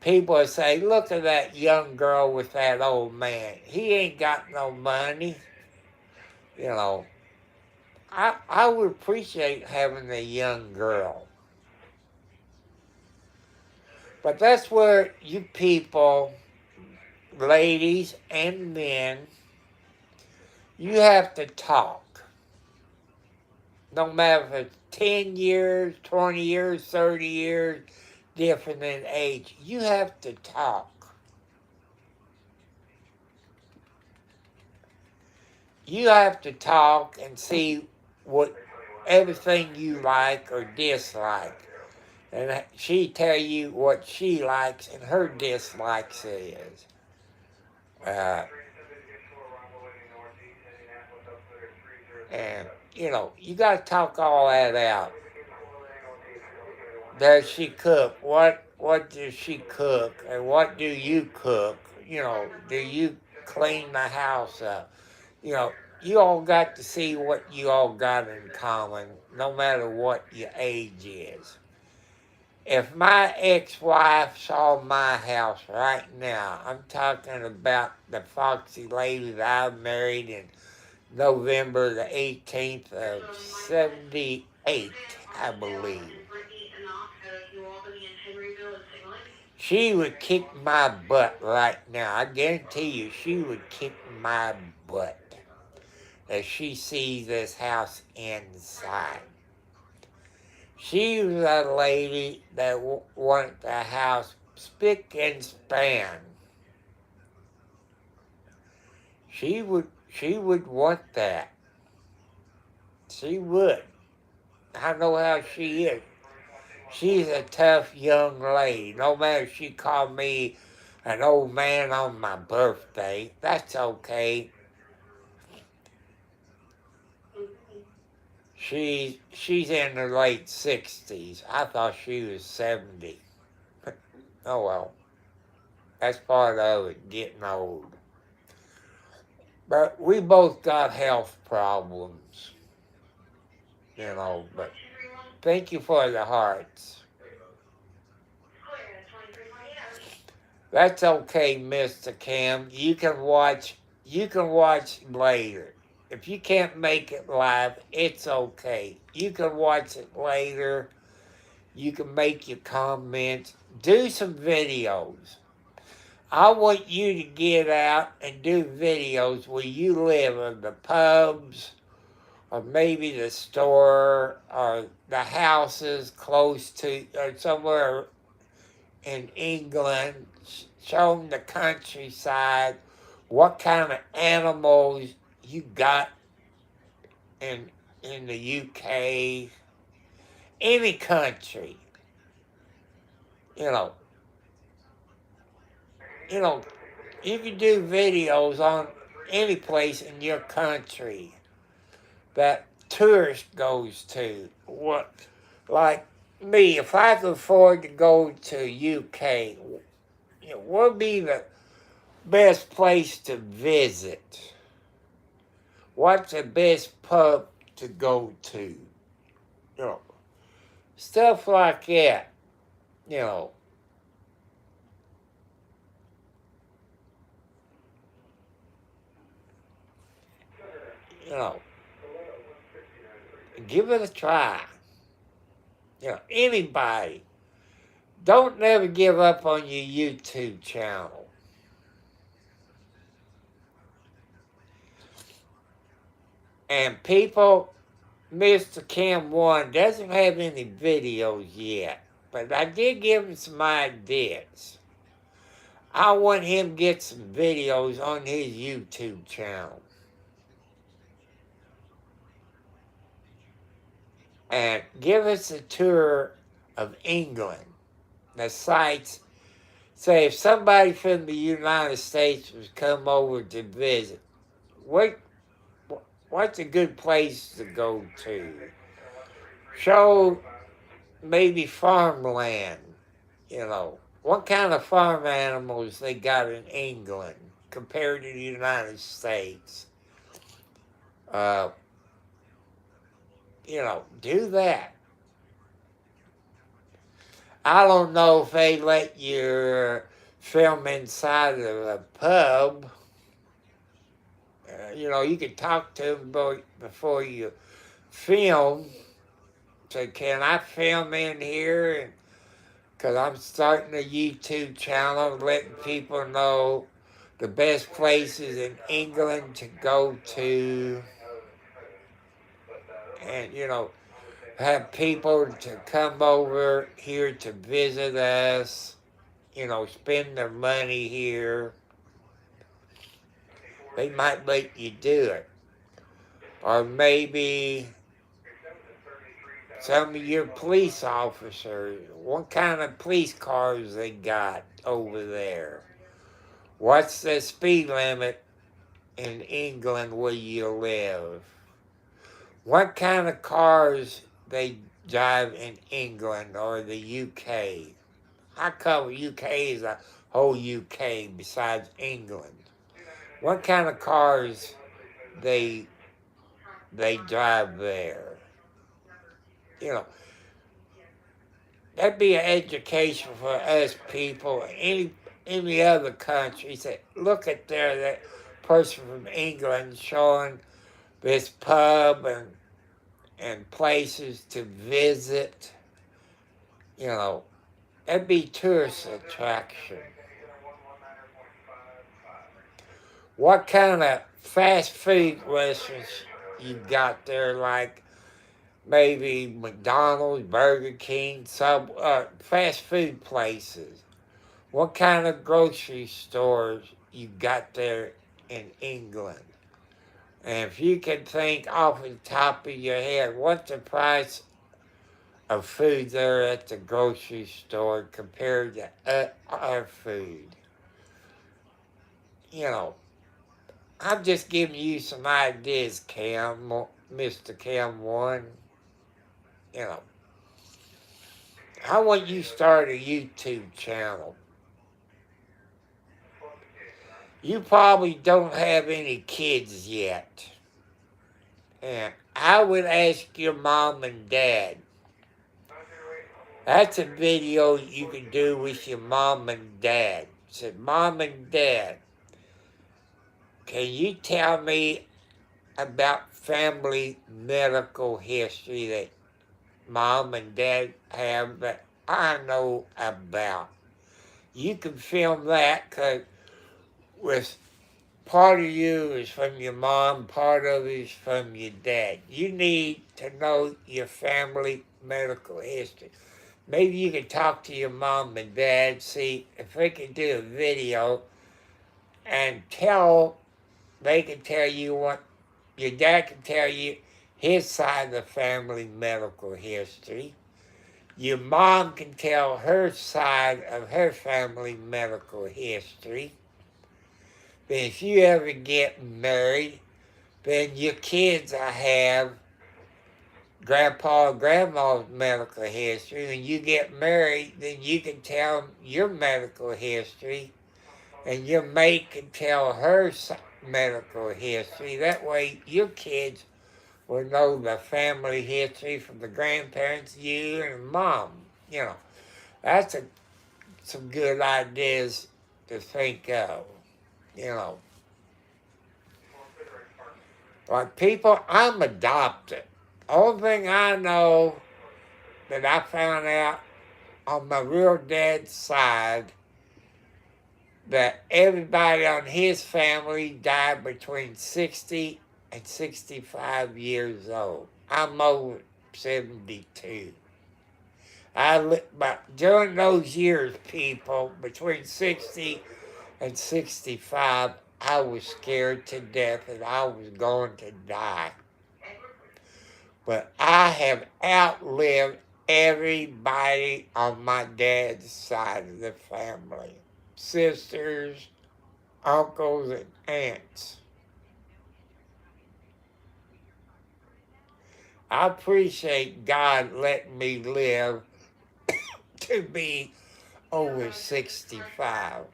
S1: People would say, look at that young girl with that old man. He ain't got no money. You know, I would appreciate having a young girl. But that's where you people, ladies and men, you have to talk. No matter if it's 10 years, 20 years, 30 years, different in age, you have to talk. You have to talk and see what everything you like or dislike. And she tell you what she likes and her dislikes is. And, you know, you got to talk all that out. Does she cook? What does she cook? And what do you cook? You know, do you clean the house up? You know, you all got to see what you all got in common, no matter what your age is. If my ex-wife saw my house right now, I'm talking about the Foxy lady that I married in November the 18th of 78, I believe. She would kick my butt right now. I guarantee you she would kick my butt as she sees this house inside. She was a lady that wanted the house spick and span. She would want that. She would. I know how she is. She's a tough young lady. No matter if she called me an old man on my birthday, that's okay. She's in her late 60s. I thought she was 70. Oh well. That's part of it, getting old. But we both got health problems. You know, but thank you for the hearts. That's okay, Mr. Cam. You can watch later. If you can't make it live, it's okay. You can watch it later. You can make your comments. Do some videos. I want you to get out and do videos where you live in the pubs, or maybe the store, or the houses close to, or somewhere in England. Show them the countryside, what kind of animals you got in the UK, any country. You know, you can do videos on any place in your country that tourist goes to. What, like me, if I could afford to go to UK, what would be the best place to visit? What's the best pub to go to? Stuff like that. Give it a try. Anybody. Don't never give up on your YouTube channel. And people, Mr. Cam 1 doesn't have any videos yet, but I did give him some ideas. I want him to get some videos on his YouTube channel. And give us a tour of England. The sites. Say if somebody from the United States was come over to visit, what's a good place to go to? Show maybe farmland. What kind of farm animals they got in England compared to the United States. Do that. I don't know if they let you film inside of a pub. You can talk to them before you film. Say, can I film in here? Because I'm starting a YouTube channel, letting people know the best places in England to go to. And, have people to come over here to visit us, spend their money here. They might let you do it. Or maybe some of your police officers, what kind of police cars they got over there? What's the speed limit in England where you live? What kind of cars they drive in England or the UK? How come UK is a whole UK besides England? What kind of cars they drive there? That'd be an education for us people. Any other country, say, look at that person from England showing this pub and places to visit. That'd be tourist attraction. What kind of fast food restaurants you got there, like maybe McDonald's, Burger King, fast food places? What kind of grocery stores you got there in England? And if you can think off the top of your head, what's the price of food there at the grocery store compared to our food? I'm just giving you some ideas, Mr. Cam One. I want you to start a YouTube channel. You probably don't have any kids yet. And I would ask your mom and dad. That's a video you can do with your mom and dad. Say, Mom and Dad, can you tell me about family medical history that Mom and Dad have that I know about? You can film that because with part of you is from your mom, part of it is from your dad. You need to know your family medical history. Maybe you can talk to your mom and dad, see if they can do a video and they can tell you what, your dad can tell you his side of the family medical history. Your mom can tell her side of her family medical history. But if you ever get married, then your kids will have grandpa and grandma's medical history. When you get married, then you can tell them your medical history, and your mate can tell her medical history. That way your kids will know the family history from the grandparents, you, and mom. That's some good ideas to think of. Like people, I'm adopted. Only thing I know that I found out on my real dad's side that everybody on his family died between 60 and 65 years old. I'm over 72. But during those years, people, between 60 and 65, I was scared to death that I was going to die. But I have outlived everybody on my dad's side of the family. Sisters, uncles, and aunts. I appreciate God letting me live to be over 65.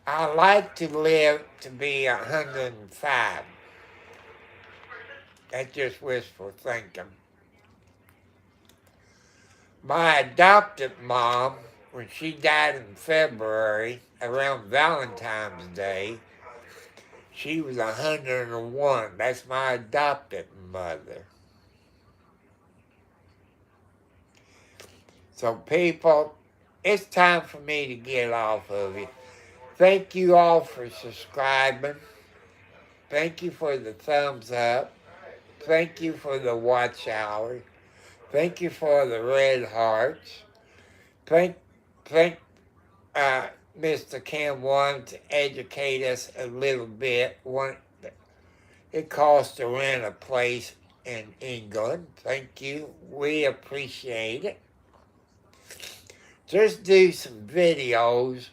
S1: I like to live to be 105. That's just wishful thinking. My adopted mom, when she died in February, around Valentine's Day, she was 101. That's my adopted mother. So people, it's time for me to get off of it. Thank you all for subscribing. Thank you for the thumbs up. Thank you for the watch hours. Thank you for the red hearts. Thank Mr. Cam wanted to educate us a little bit. It costs to rent a place in England. Thank you. We appreciate it. Just do some videos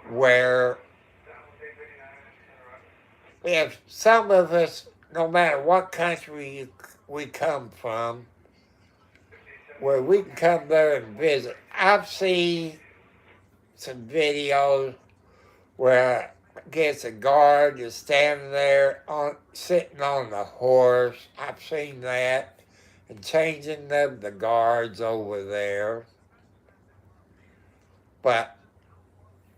S1: where if some of us, no matter what country we come from, where we can come there and visit. I've seen some videos where I guess a guard is standing there sitting on the horse. I've seen that, and changing the guards over there. But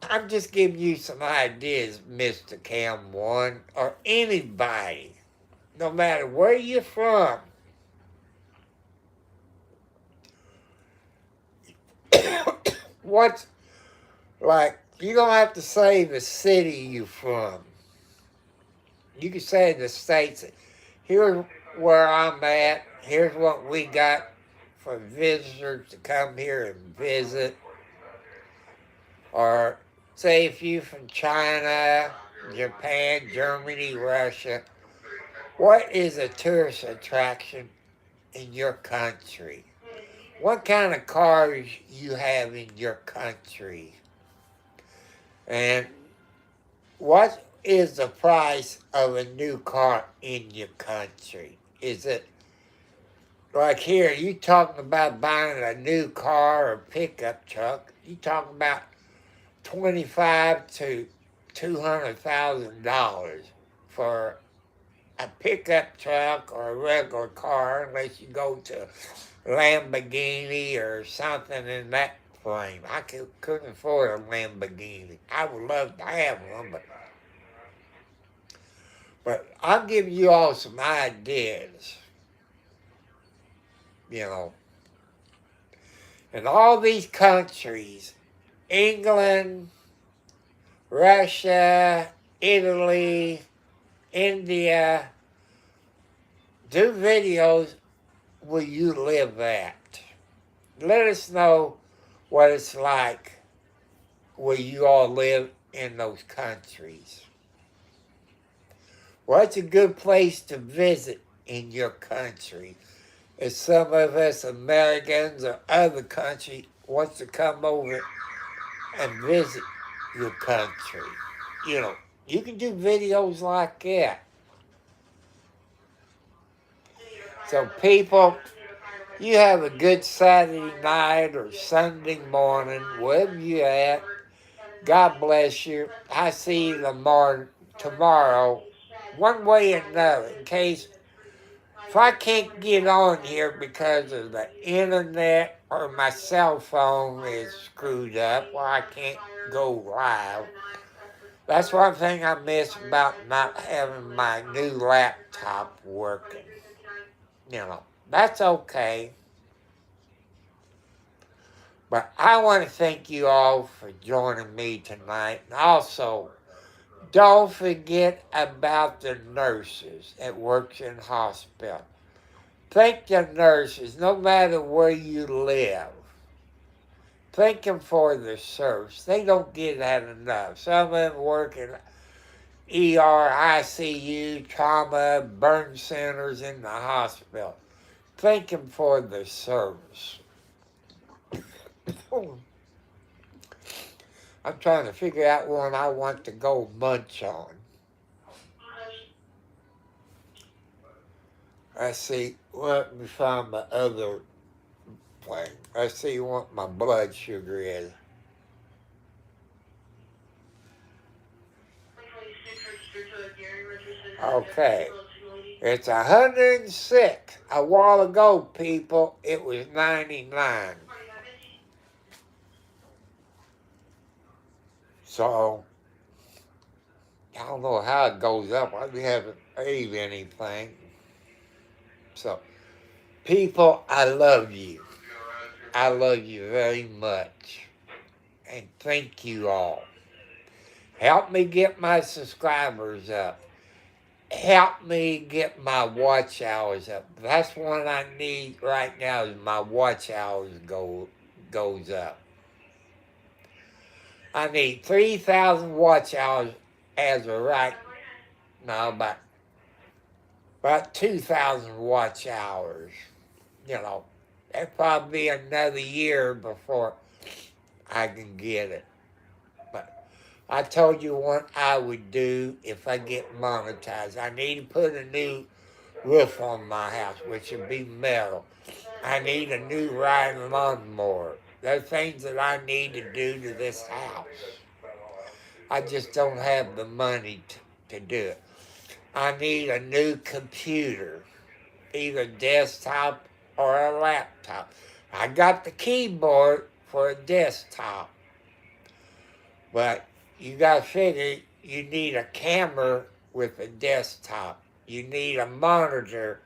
S1: I'm just giving you some ideas, Mr. Cam One, or anybody, no matter where you're from. What's like, you don't have to say the city you're from. You can say the States. Here's where I'm at. Here's what we got for visitors to come here and visit. Or say if you're from China, Japan, Germany, Russia, what is a tourist attraction in your country? What kind of cars you have in your country? And what is the price of a new car in your country? Is it like here, you talking about buying a new car or pickup truck, you talking about $25,000 to $200,000 for a pickup truck or a regular car, unless you go to Lamborghini or something in that frame. I couldn't afford a Lamborghini. I would love to have one, but I'll give you all some ideas, you know. In all these countries, England, Russia, Italy, India, do videos where you live at. Let us know what it's like where you all live in those countries. What's a good place to visit in your country? If some of us Americans or other countries wants to come over and visit your country, you know, you can do videos like that. So people, you have a good Saturday night or Sunday morning, wherever you're at. God bless you. I see you tomorrow, one way or another, in case if I can't get on here because of the internet or my cell phone is screwed up or I can't go live. That's one thing I miss about not having my new laptop working. You know, that's okay. But I want to thank you all for joining me tonight. And also, don't forget about the nurses that works in hospital. Thank the nurses, no matter where you live. Thank them for their service. They don't get that enough. Some of them work in ER, ICU, trauma, burn centers in the hospital. Thank them for their service. I'm trying to figure out one I want to go munch on. Let's see, let me find my other thing. Let's see what my blood sugar is. Okay. It's 106. A while ago, people, it was 99. So, I don't know how it goes up. I haven't paid anything. So, people, I love you. I love you very much. And thank you all. Help me get my subscribers up. Help me get my watch hours up. That's what I need right now is my watch hours goes up. I need 3,000 watch hours as of right now, about 2,000 watch hours. You know, that'll probably be another year before I can get it. But I told you what I would do if I get monetized. I need to put a new roof on my house, which would be metal. I need a new riding lawnmower. There's things that I need to do to this house. I just don't have the money to do it. I need a new computer, either desktop or a laptop. I got the keyboard for a desktop, but you got to figure you need a camera with a desktop. You need a monitor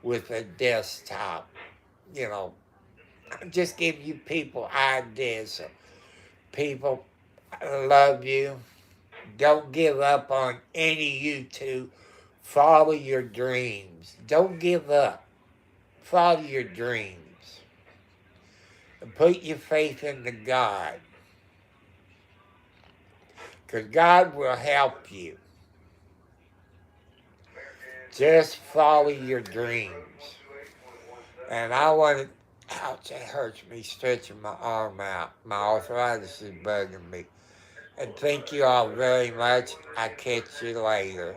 S1: with a desktop. You know, just give you people ideas. So people, I love you. Don't give up on any YouTube. Follow your dreams. Don't give up. Follow your dreams. And put your faith into God. Because God will help you. Just follow your dreams. And I want to, ouch, it hurts me stretching my arm out. My arthritis is bugging me. And thank you all very much. I'll catch you later.